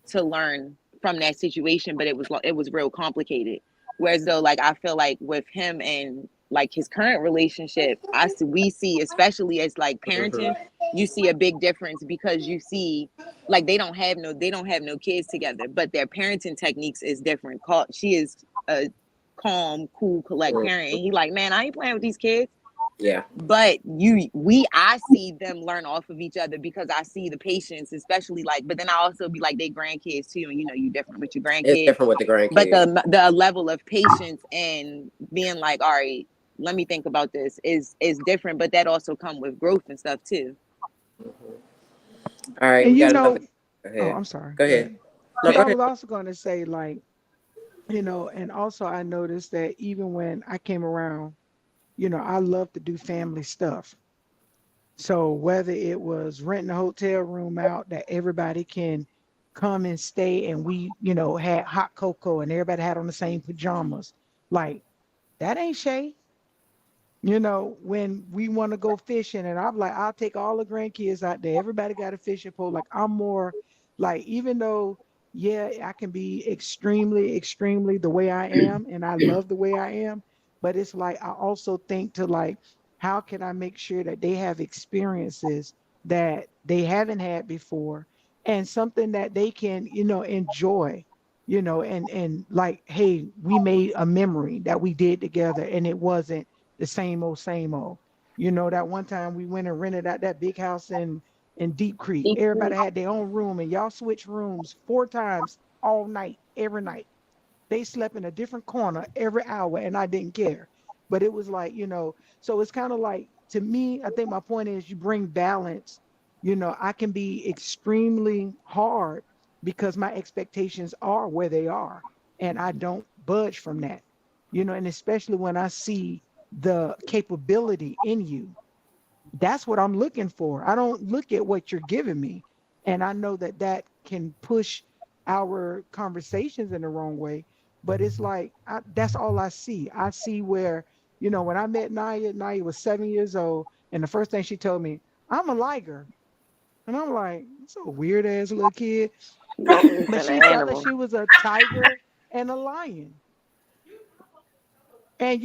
to learn from that situation. But it was real complicated. Whereas though, like I feel like with him and like his current relationship, we see, especially as like parenting, you see a big difference because you see like they don't have no kids together, but their parenting techniques is different. She is a calm, cool, collect parent, and he like, man, I ain't playing with these kids. Yeah. But I see them learn off of each other because I see the patience, especially like, but then I also be like they grandkids too, and you know you different with your grandkids. It's different with the grandkids. But the level of patience and being like, all right, let me think about this is different, but that also come with growth and stuff too. All right, And we you got know, another. Go ahead. I'm sorry. Go ahead. No, Because go I ahead. was also going to say, like, you know, and also I noticed that even when I came around, you know, I love to do family stuff. So whether it was renting a hotel room out that everybody can come and stay and we, you know, had hot cocoa and everybody had on the same pajamas, like that ain't Shay. You know, when we want to go fishing and I'm like, I'll take all the grandkids out there. Everybody got a fishing pole. Like I'm more like, even though yeah, I can be extremely, extremely the way I am, and I love the way I am. But it's like I also think to like, how can I make sure that they have experiences that they haven't had before, and something that they can, enjoy, and like, hey, we made a memory that we did together, and it wasn't the same old, same old. That one time we went and rented out that big house in Deep Creek. Deep Everybody Creek. had their own room, and y'all switched rooms 4 times all night, every night. They slept in a different corner every hour, and I didn't care. But it was like, so it's kind of like, to me, I think my point is you bring balance. I can be extremely hard because my expectations are where they are, and I don't budge from that. And especially when I see the capability in you, that's what I'm looking for. I don't look at what you're giving me. And I know that that can push our conversations in the wrong way. But it's like, that's all I see. I see where, when I met Naya was 7 years old. And the first thing she told me, I'm a liger. And I'm like, so weird ass little kid. It's But an she felt that animal. she was a tiger and a lion. And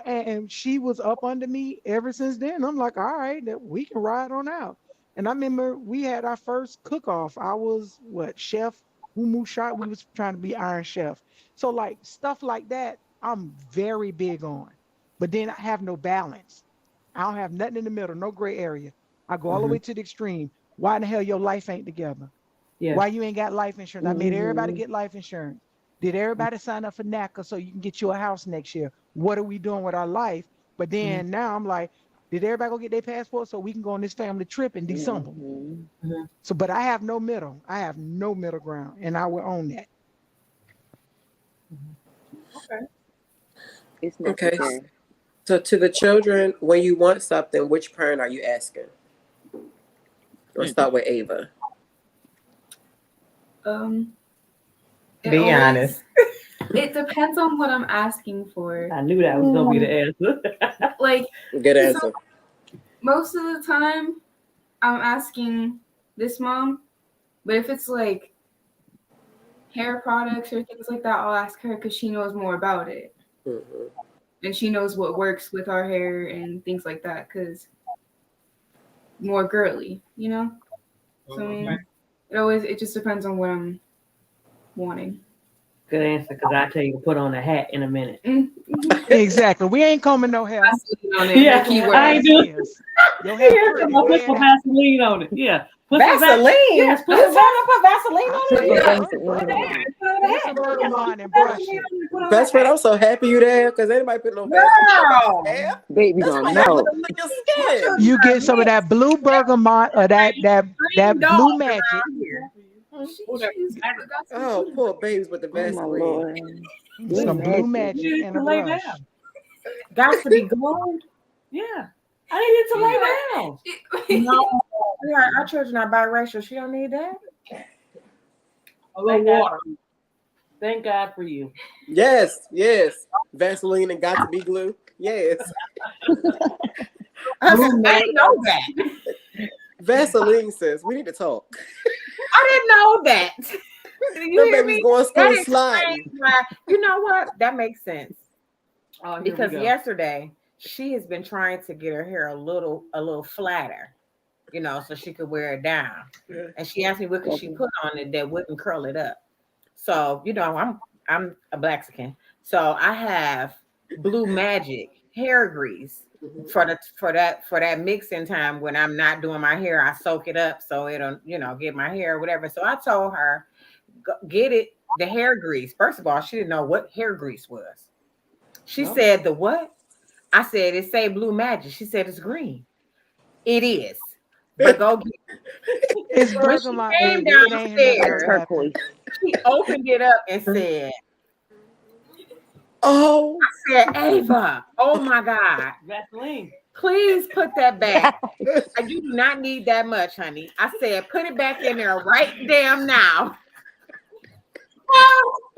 and she was up under me ever since then. I'm like, all right, that we can ride on out. And I remember we had our first cook off. I was what, chef Humu shot. We was trying to be Iron Chef. So like stuff like that, I'm very big on. But then I have no balance. I don't have nothing in the middle, no gray area. I go all the Mm-hmm. way to the extreme. Why in the hell your life ain't together? Yeah. Why you ain't got life insurance? I made everybody Hmm. get life insurance. Did everybody sign up for NACA so you can get you a house next year? What are we doing with our life? But Mm-hmm. then now I'm like, did everybody go get their passport so we can go on this family trip in December? Hmm. Mm-hmm. So, but I have no middle. I have no middle ground, and I will own that. Okay. It's Okay. necessary. So to the children, when you want something, which parent are you asking? Let's start with Ava. Um, it Be always honest. it depends on what I'm asking for. I knew that was gonna be the answer. Like, Good so answer. most of the time I'm asking this mom, but if it's like hair products or things like that, I'll ask her because she knows more about it Mhm. and she knows what works with our hair and things like that because more girly, you know? So I mean, it just depends on what I'm wanting. Good answer, because I tell you to put on a hat in a minute. Exactly. We ain't combing no hair. Vaseline on it. Yeah, Keyword. I ain't doing. Yes. Your hair Yeah, pretty. I Go put ahead some out. Vaseline on it. Yeah, put some Vaseline. Yes, put You some trying to put Vaseline I on put it? some Yeah. bergamot. Put on a Get hat. some bergamot and brush it. Best friend, I'm so happy you there because anybody put no Vaseline on their hair. Baby That's gonna why hair look melt. good on your skin. You get some of that blue bergamot or that blue magic. She used to got some Oh, food. poor babies with the Oh my Vaseline. Lord. Blue Some blue magic. magic You need and to a lay brush. down. Got to be gold. Yeah, I needed to lay down. No, yeah, our children are biracial. She don't need that. A little Thank God. water. Thank God for you. Yes, yes. Vaseline and got to be glue. Yes. I Blue didn't know that. Vaseline says we need to talk. I didn't know that. You Them hear babies me? going to That school sliding. explains why. You know what? That makes sense. Oh, here Because we go. yesterday she has been trying to get her hair a little flatter, so she could wear it down. Yeah. And she asked me what could she put on it that wouldn't curl it up. So I'm a Blaxican, so I have Blue Magic hair grease Mhm. for that mixing time when I'm not doing my hair. I soak it up so it'll get my hair or whatever. So I told her get it the hair grease. First of all, she didn't know what hair grease was. She No. said the what? I said it say Blue Magic. She said it's green. It is. But go get It's it. When she bergamot, came baby. It ain't nothing It's else downstairs, happening. turquoise. she opened it up and said, Oh, Ava, oh my God, Vaseline. please put that back. You do not need that much, honey. I said, put it back in there right damn now.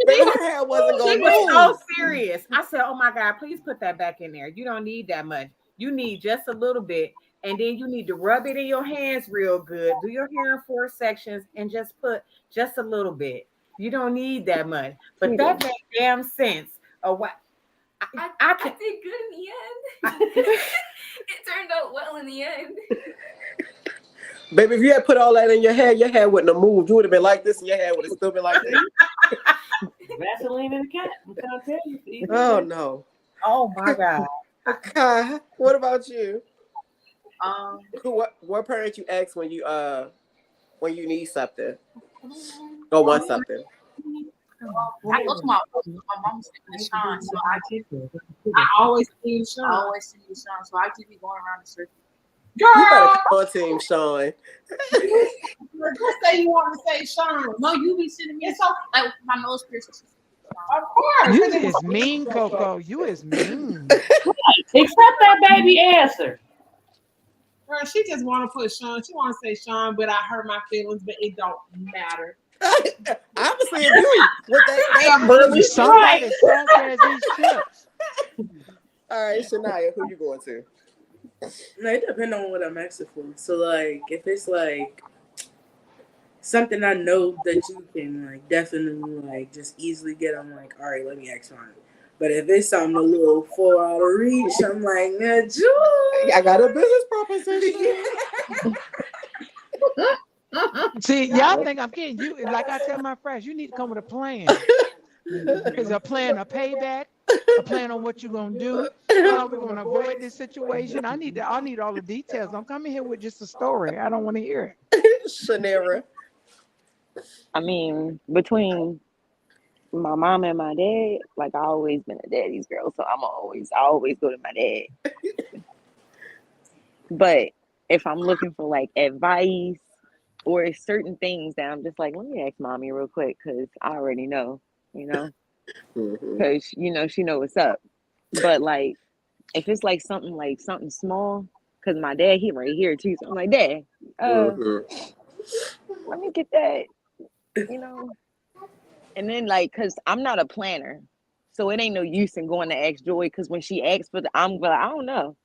baby, her hair wasn't She gonna was so move. serious. I said, oh my God, please put that back in there. You don't need that much. You need just a little bit. And then you need to rub it in your hands real good. Do your hair in 4 sections and just put just a little bit. You don't need that much. But You that do. makes damn sense of what I I can. did good in the end. It turned out well in the end. Baby, if you had put all that in your hair wouldn't have moved. You would have been like this, and your hair would have still been like this. Vaseline and a cat. I'm trying to tell you. Oh no. Oh my God. Okay. What about you? Um, What parent you ask when you need something or want something? I go to my mom's sitting to Sean, so I always see I Sean. always see you, Sean. So I just be going around the circle. You better Girl, come on, Team Sean. just say you want to say Sean. No, you be sitting me It's okay. like my nose piercing. Of course. You is mean, Coco. You is mean. Accept that baby answer. Girl, she just want to put Sean. She want to say Sean, but I hurt my feelings, but it don't matter. Obviously, if you with that Really? Somebody soft as these chips. all right, Shania, who you going to? No, it depends on what I'm asking for. So like, if it's like something I know that you can like definitely like just easily get, I'm like, all right, let me ask on it. But if it's something a little far out of reach, I'm like, nah, Jules. I got a business proposition. See, y'all think I'm kidding you. Like I tell my friends, you need to come with a plan. Because a plan, a payback, a plan on what you're gonna do, how we're gonna avoid this situation. I need all the details. Don't come in here with just a story. I don't want to hear it. Shanera. I mean, between my mom and my dad, like I always been a daddy's girl, so I always go to my dad. But if I'm looking for like advice or certain things that I'm just like, let me ask mommy real quick because I already know, because she know what's up. But like if it's like something small, because my dad he right here too, so I'm like, Dad, let me get that, and then like because I'm not a planner, so it ain't no use in going to ask Joy because when she asks for I'm like, I don't know,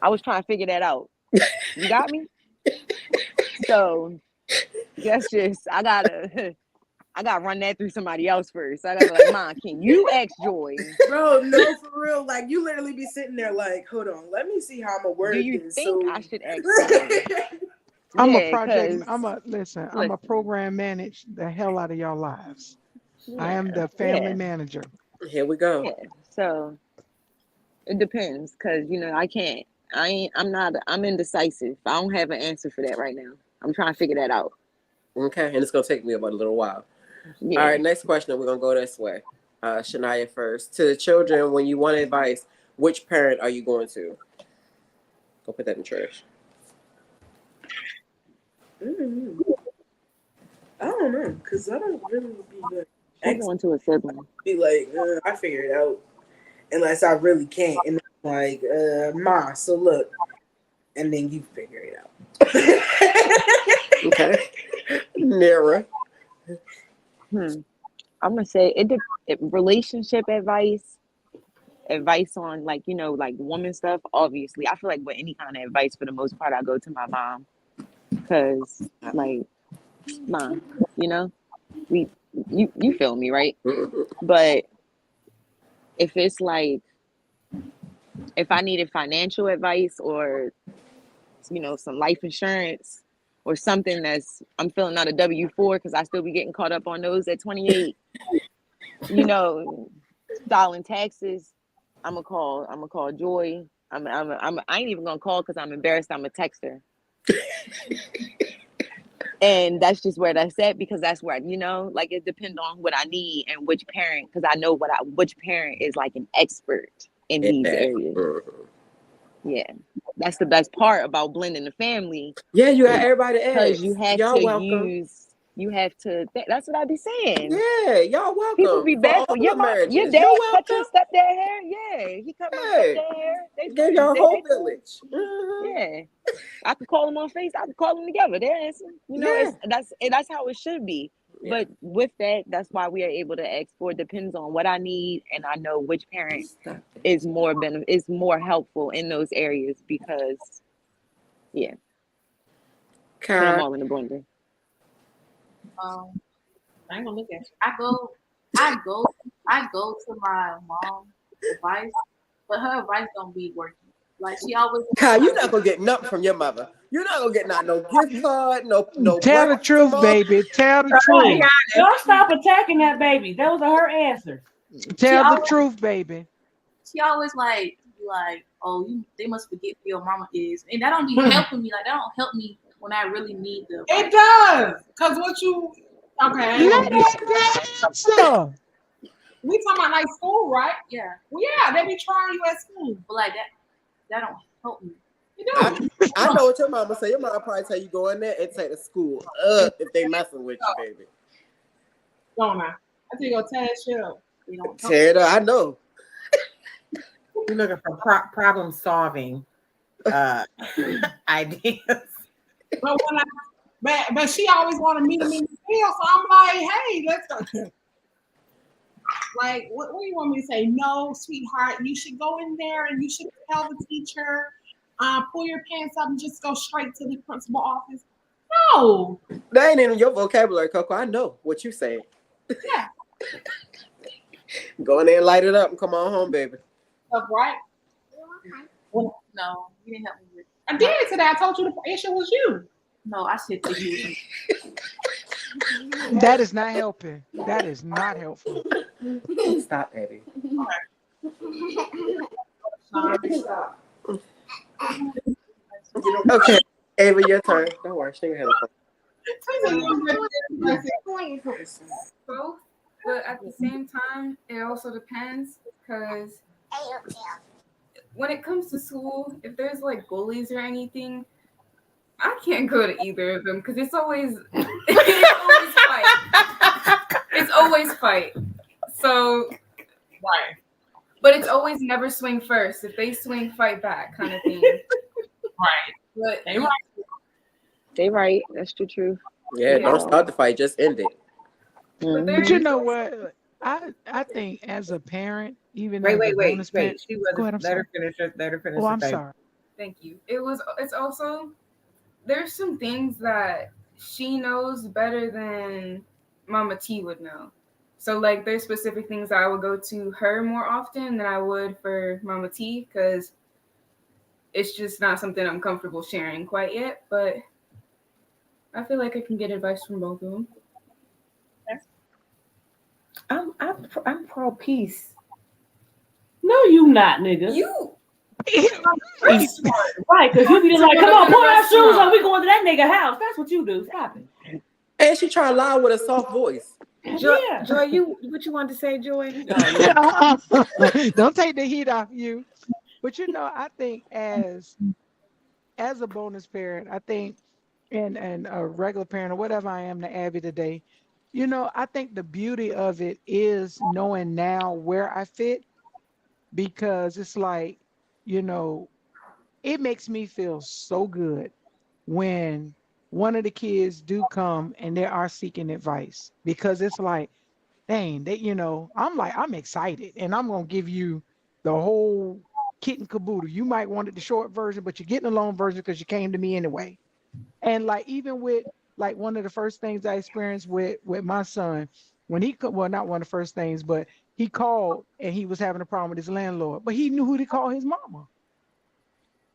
I was trying to figure that out. You got me? So that's just I gotta run that through somebody else first. I gotta be like, Mom, can you ask Joy? Bro, no, for real. Like you literally be sitting there like, hold on, let me see how I'm gonna word Do you this. think So I should ask somebody? I'm Yeah, a project. 'cause I'm a program manage the hell out of your lives. I am the yeah, family manager. Here we go. yeah. So it depends, because I can't. I'm indecisive. I don't have an answer for that right now. I'm trying to figure that out. Okay, and it's gonna take me about a little while. Yeah. All right, next question. We're gonna go this way. Shania first. To the children, when you want advice, which parent are you going to? Go put that in the trash. I don't know, because I don't really be like, I'm going to a sibling. be like, I figured it out, unless I really can't. And I'm like, Ma, so look, and then you figure it out. Okay. Nera. I'm gonna say relationship advice on like like woman stuff. Obviously, I feel like with any kind of advice, for the most part, I go to my mom because like, Mom, you feel me, right? But if it's like if I needed financial advice or some life insurance or something I'm filling out a W-4 because I still be getting caught up on those at 28, filing taxes, I'm gonna call Joy. I ain't even gonna call because I'm embarrassed. I'm a texter. And that's just where that's at, because that's where like it depends on what I need and which parent, because I know which parent is like an expert in these areas. Yeah, that's the best part about blending the family. Yeah, you got everybody to because ask. you have Y'all to welcome. that's what I be saying. Yeah, y'all welcome. People be bad for your marriages. dad You're cut your welcome. stepdad hair. Yeah, he cut my stepdad hair. They Give your friends. whole They village. Yeah, I could call them on face. I could call them together. They're answering. That's how it should be. Yeah. But with that, that's why we are able to ask for. It depends on what I need, and I know which parent is more helpful in those areas because, yeah. Put them all in the blender. I ain't gonna look at you. I go, I go to my mom's advice, but her advice don't be working. Like she always. Kyle, you're not gonna get nothing from your mother. You're not gonna get no gift card, no Tell the breakfast truth, tomorrow. baby. Tell the Right. truth. Y'all stop attacking that baby. Those are her answers. She Tell the always, truth, baby. she always like, oh, they must forget who your mama is, and that don't be helping me. Like that don't help me when I really need the. It does, cause what you okay? I ain't Let gonna be. that answer. We talking about like school, right? Yeah, Well, yeah, they be trying you at school. but like that don't help me. You do. I know what your mama say. Your mama probably tell you go in there and take the school up if they messing with you, baby. Don't I? I think go tear that shit up. They don't help. Tear it up. I know. You're looking for problem solving ideas. But when but she always wanted me to meet the deal, so I'm like, hey, let's go. Like, what do you want me to say? No, sweetheart, you should go in there and you should tell the teacher, pull your pants up and just go straight to the principal office. No. That ain't in your vocabulary, Coco. I know what you saying. Yeah. Go in there and light it up and come on home, baby. Stuff, right? Well, no, you didn't help me with. I did today. I told you the issue was you. No, I said to you. That is not helping. That is not helpful. Stop, Eddie. Okay, Ava, your turn. Don't worry, she ain't gonna Both, but at the same time, it also depends because when it comes to school, if there's like bullies or anything, I can't go to either of them because it's always fight. It's always fight. So Right. but it's always never swing first. If they swing, fight back kind of thing. Right. But They right. They right. That's the truth. Yeah, don't start the fight. Just end it. But you know what? I think as a parent, even Wait. bonus parent, She was. go ahead, I'm Let her sorry. finish. Let her finish. Oh, I'm the sorry. thank you. It's also there's some things that she knows better than Mama T would know. So like there's specific things I would go to her more often than I would for Mama T because it's just not something I'm comfortable sharing quite yet. But I feel like I can get advice from both of them. I'm pro peace. No, you not, nigga. You Right, because you be just like, come on, put our shoes on. We going to that nigga house. That's what you do. Stop it. And she trying to lie with a soft voice. Joy, Yeah. Joy, what you want to say, Joy? Don't take the heat off you. But you know, I think as a bonus parent, I think and a regular parent or whatever I am to Abby today, you know, I think the beauty of it is knowing now where I fit because it's like, you know, it makes me feel so good when one of the kids do come and they are seeking advice because it's like, dang, they, you know, I'm excited and I'm gonna give you the whole kit and caboodle. You might want the short version, but you're getting the long version because you came to me anyway. And like even with like one of the first things I experienced with my son, when well, not one of the first things, but he called and he was having a problem with his landlord, but he knew who to call, his mama.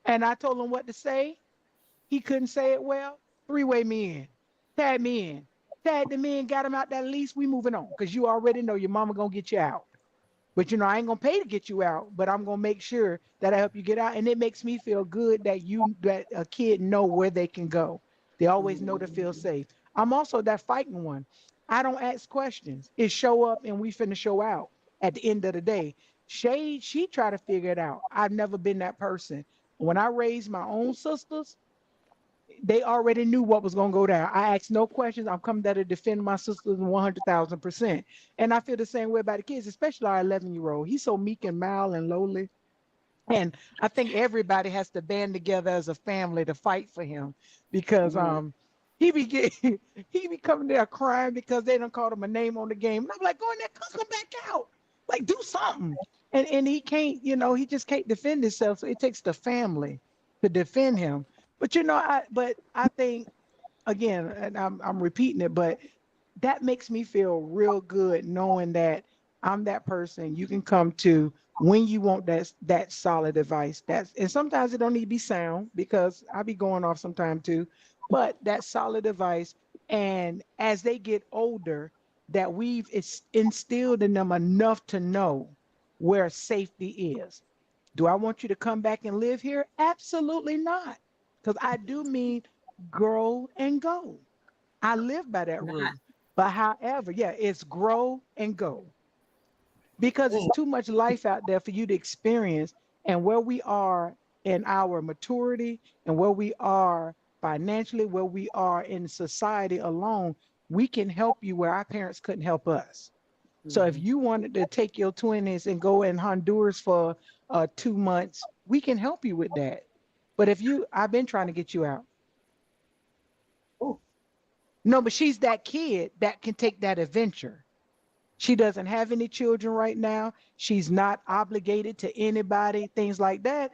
And I told him what to say. He couldn't say it well. Three-way me in. Tag me in. Tag the men, got him out that lease. We moving on. Because you already know your mama gonna get you out. But you know, I ain't gonna pay to get you out, but I'm gonna make sure that I help you get out. And it makes me feel good that a kid know where they can go. They always know to feel safe. I'm also that fighting one. I don't ask questions. It show up and we finna show out at the end of the day. She try to figure it out. I've never been that person. When I raised my own sisters, they already knew what was going to go down. I asked no questions. I'm coming there to defend my sisters 100,000%. And I feel the same way about the kids, especially our 11-year-old. He's so meek and mild and lowly. And I think everybody has to band together as a family to fight for him because he be coming there crying because they don't call him a name on the game. And I'm like, go in there, come back out. Like, do something. And he can't, you know, he just can't defend himself. So it takes the family to defend him. But you know, I think again, and I'm repeating it, but that makes me feel real good knowing that I'm that person you can come to when you want that solid advice. That's and sometimes it don't need to be sound because I be going off sometime too, but that solid advice. And as they get older, that we've instilled in them enough to know where safety is. Do I want you to come back and live here? Absolutely not. Because I do mean grow and go. I live by that Not. rule. But however, yeah, it's grow and go because it's too much life out there for you to experience. And where we are in our maturity and where we are financially, where we are in society alone, we can help you where our parents couldn't help us. So if you wanted to take your 20s and go in Honduras for 2 months, we can help you with that. But if you, I've been trying to get you out. Oh. No, but she's that kid that can take that adventure. She doesn't have any children right now. She's not obligated to anybody, things like that.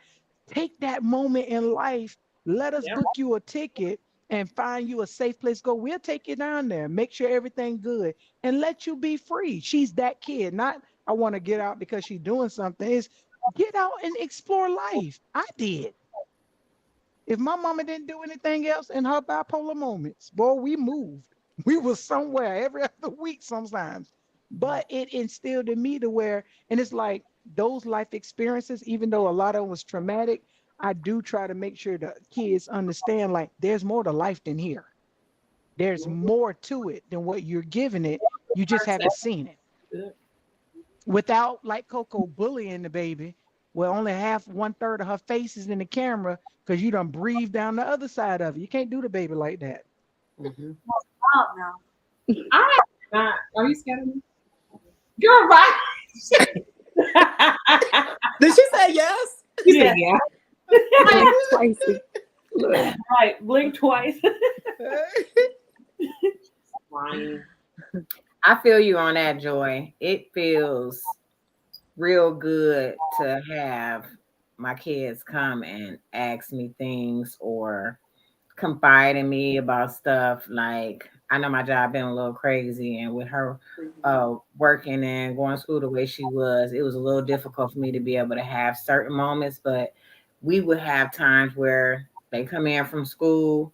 Take that moment in life. Let us Yeah. book you a ticket and find you a safe place to go. We'll take you down there, make sure everything good, and let you be free. She's that kid. Not I want to get out because she's doing something. Is get out and explore life. I did. If my mama didn't do anything else in her bipolar moments, boy, we moved. We was somewhere every other week sometimes. But it instilled in me to where, and it's like those life experiences, even though a lot of it was traumatic, I do try to make sure the kids understand like there's more to life than here. There's more to it than what you're giving it. You just haven't seen it. Without like Coco bullying the baby, well, only half 1/3 of her face is in the camera because you done breathe down the other side of it. You can't do the baby like that. Stop now. I not. Are you scared of me? You're right. Did she say yes? You Yeah. said yeah. Spicy. Right. Blink twice. Lying. I feel you on that, Joy. It feels real good to have my kids come and ask me things or confide in me about stuff. Like I know my job been a little crazy, and with her working and going to school the way she was, it was a little difficult for me to be able to have certain moments. But we would have times where they come in from school.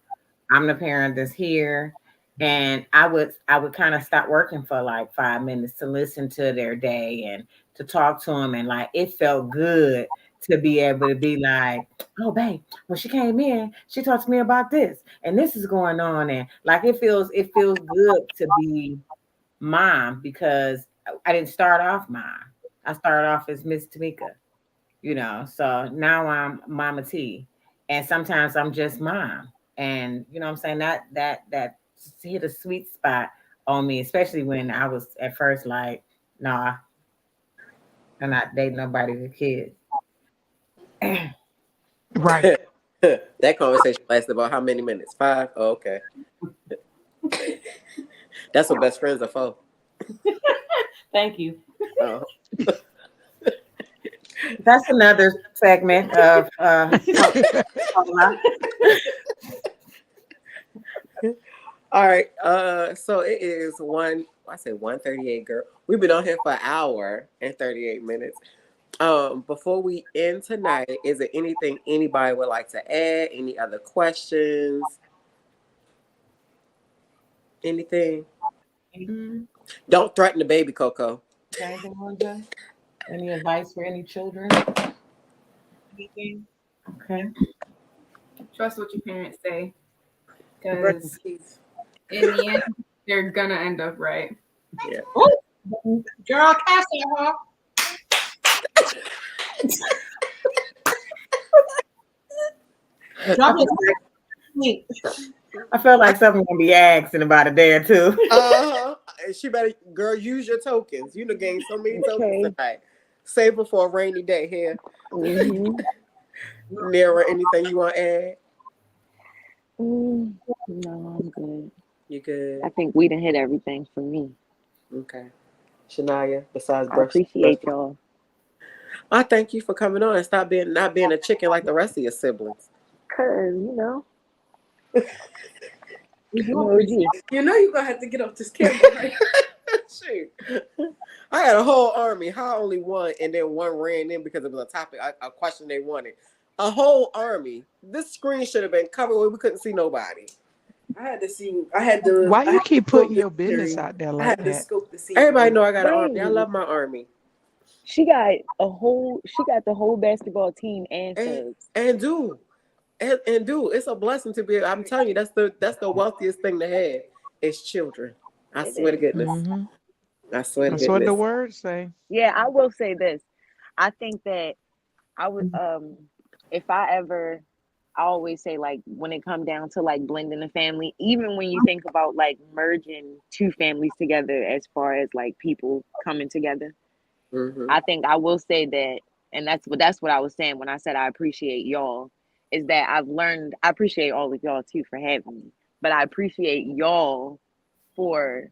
I'm the parent that's here. And I would kind of stop working for like 5 minutes to listen to their day and to talk to them. And like it felt good to be able to be like, oh babe, when she came in, she talked to me about this and this is going on. And like it feels good to be mom because I didn't start off mom. I started off as Miss Tamika, so now I'm Mama T. And sometimes I'm just mom. And you know what I'm saying? That hit a sweet spot on me, especially when I was at first like, nah, I'm not dating nobody with kids. Right. That conversation lasted about how many minutes? 5? Oh, okay. That's what best friends are for. Thank you. Oh. That's another segment of All right. So it is I said 1:38, girl. We've been on here for an hour and 38 minutes. Before we end tonight, is there anything anybody would like to add? Any other questions? Anything? Don't threaten the baby, Coco. anything, Linda? Any advice for any children? Anything? Okay. Trust what your parents say, because in the end, they're gonna end up right. Yeah. Ooh, girl, cash that huh? Drop it. I feel like something's gonna be asked in about a day or two. She better, girl, use your tokens. You done gained so many Okay. tokens tonight. Save it for a rainy day here. Mhm. Nera, anything you want to add? No, I'm good. You good? I think we done hit everything for me. Okay. Shania, besides I appreciate y'all. I thank you for coming on and not being a chicken like the rest of your siblings. Cause We do Emoji. You know you're gonna have to get off this camera, right? Shoot. I had a whole army. How only one, and then one ran in because it was a topic, a question they wanted. A whole army. This screen should have been covered where we couldn't see nobody. I had to see. I had to. Why I you had to keep scope putting the your business scenery. out there I like had to that? scope the scenery. Everybody know I got an army. I Wait. love my army. She got the whole basketball team and And subs. and do. And do. It's a blessing to be. I'm telling you, that's the wealthiest thing to have is children. I It swear to is. goodness. Mm-hmm. I swear to That's what the goodness. words say. Yeah, I will say this. I think that I would if I always say like when it come down to like blending a family, even when you think about like merging two families together as far as like people coming together, Hmm. I think I will say that, and that's what I was saying when I said I appreciate y'all, is that I've learned I appreciate all of y'all too for having me, but I appreciate y'all for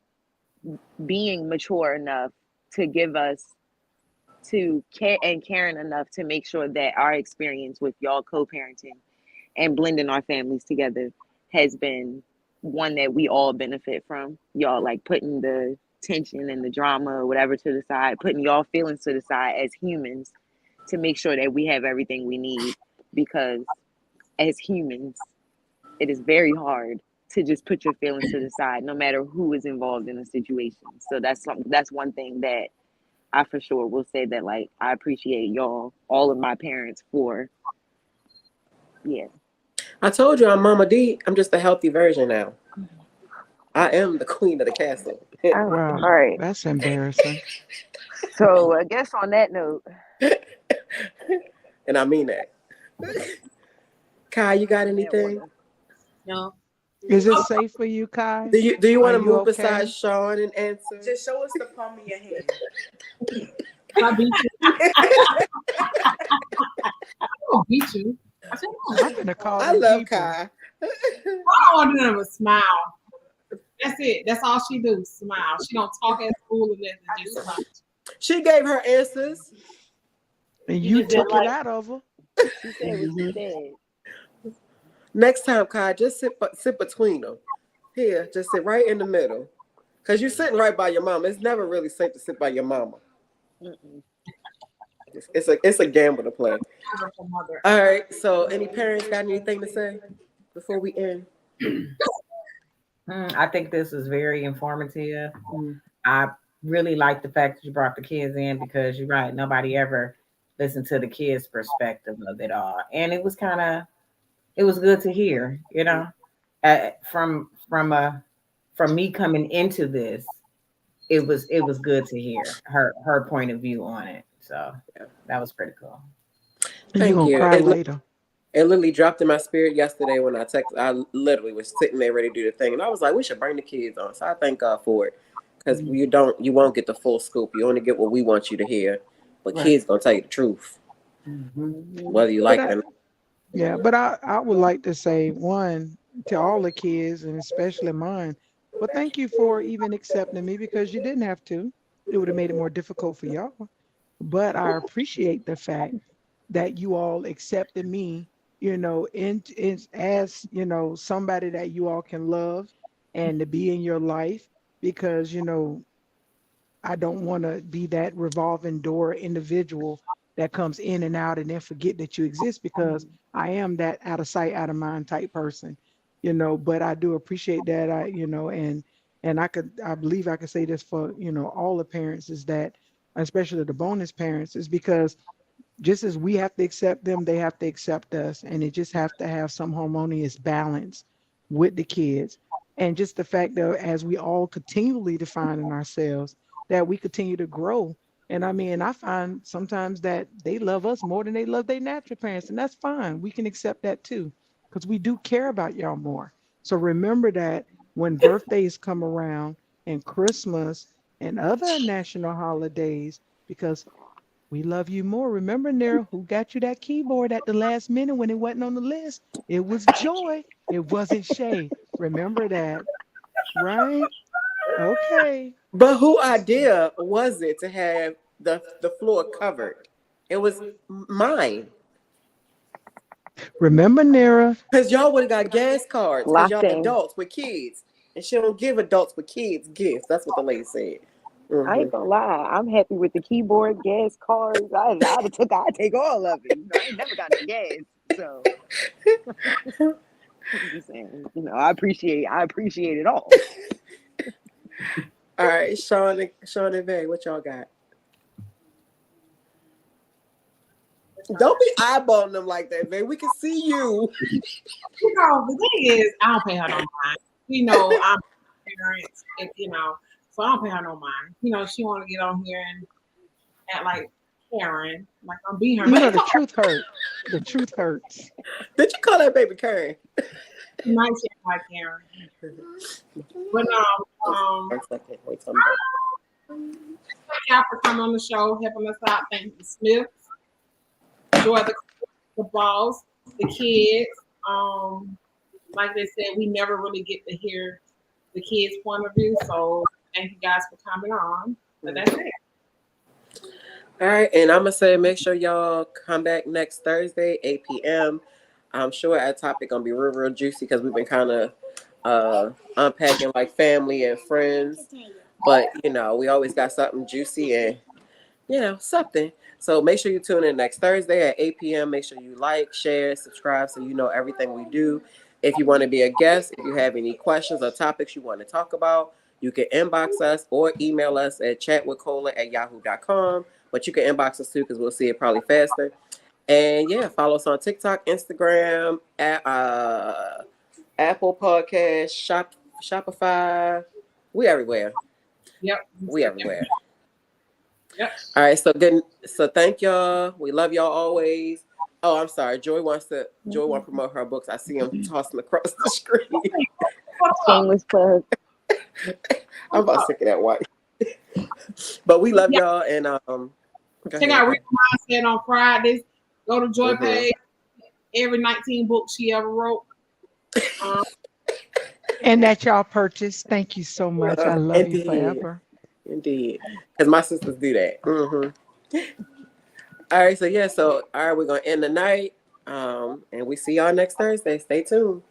being mature enough to give us to care and caring enough to make sure that our experience with y'all co-parenting and blending our families together has been one that we all benefit from. Y'all like putting the tension and the drama or whatever to the side, putting y'all feelings to the side as humans to make sure that we have everything we need, because as humans it is very hard to just put your feelings to the side no matter who is involved in a situation. So that's one thing that I for sure will say, that like I appreciate y'all, all of my parents, for. Yeah. I told you I'm Mama D. I'm just a healthy version now. I am the queen of the castle. All Wow, right. that's embarrassing. So I guess on that note, And I mean that. Kai, you got in that anything? order. No. Is it safe for you, Kai? Do you Are want to you move okay? besides Sean and answer? Just show us the palm of your hand. I beat you. I don't beat you. I said, no. I'm gonna call I them love people. Kai. I don't want to do nothing but smile. That's it. That's all she do. Smile. She don't talk at school or nothing. Just smile. She gave her answers. And You you just did took it like out of her. she said what she said. Next time, Kai, just sit between them. Here, just sit right in the middle. Because you're sitting right by your mama. It's never really safe to sit by your mama. Mm-mm. It's a gamble to play. Wonderful mother. All right. So, any parents got anything to say before we end? I think this is very informative. I really like the fact that you brought the kids in, because you're right. Nobody ever listened to the kids' perspective of it all. And it was good to hear, from me coming into this, it was good to hear her point of view on it. So that was pretty cool. And you're Thank gonna you. cry later. It literally dropped in my spirit yesterday when I texted. I literally was sitting there ready to do the thing, and I was like, "We should bring the kids on." So I thank God for it, because you won't get the full scoop. You only get what we want you to hear. But Right. kids gonna tell you the truth, whether you But like it or not. yeah, but I would like to say one to all the kids and especially mine. Well, thank you for even accepting me, because you didn't have to. It would have made it more difficult for y'all. But I appreciate the fact that you all accepted me, as somebody that you all can love and to be in your life, because I don't want to be that revolving door individual that comes in and out and then forget that you exist, because I am that out of sight, out of mind type person, but I do appreciate that. And I believe I could say this for, all the parents, is that, especially the bonus parents, is because just as we have to accept them, they have to accept us. And it just have to have some harmonious balance with the kids. And just the fact that as we all continually defining ourselves, that we continue to grow. And I mean, I find sometimes that they love us more than they love their natural parents. And that's fine. We can accept that too, because we do care about y'all more. So remember that when birthdays come around and Christmas and other national holidays, because we love you more. Remember, Nera, who got you that keyboard at the last minute when it wasn't on the list? It was Joy. It wasn't Shay. Remember that, right? Okay. But who idea was it to have the floor covered? It was mine. Remember, Nira? Because y'all would have got gas cards because Locked y'all in. adults with kids. And she don't give adults with kids gifts. That's what the lady said. I ain't gonna lie. I'm happy with the keyboard, gas cards. I'd take all of it. I ain't never got no gas. So I'm just saying, I appreciate it all. All right, Sean and Vay, what y'all got? Don't be eyeballing them like that, Vay. We can see you. The thing is, I don't pay her no mind. I'm parents, and so I don't pay her no mind. She want to get on here and act like Karen, like I'm being her. The truth hurts. The truth hurts. Did you call that baby Karen? Nice like Karen. But Wait, thank y'all for coming on the show, helping us out. Thank you, Smith. Enjoy the balls, the kids. Like they said, we never really get to hear the kids' point of view. So thank you guys for coming on. But that's it. All right, and I'm gonna say make sure y'all come back next Thursday, 8 p.m. I'm sure our topic gonna be real juicy because we've been kind of unpacking like family and friends, but we always got something juicy and something. So make sure you tune in next Thursday at 8 p.m. Make sure you like, share, subscribe so you know everything we do. If you want to be a guest, if you have any questions or topics you want to talk about, you can inbox us or email us at chatwithcola@yahoo.com. But you can inbox us too because we'll see it probably faster. And yeah, follow us on TikTok, Instagram, at Apple Podcast, Shopify. We everywhere. Yep. We everywhere. Yep. All right, so good. So thank y'all. We love y'all always. Oh, I'm sorry. Joy wants to promote her books. I see him tossing across the screen. Shameless plug. I'm about sick of that white. But we love y'all and check out Rita Mindset on Fridays. Go to Joy page. Every 19 books she ever wrote. And that y'all purchased. Thank you so much. I love you forever. Indeed. Because my sisters do that. All right, so all right, we're gonna end the night. And we see y'all next Thursday. Stay tuned.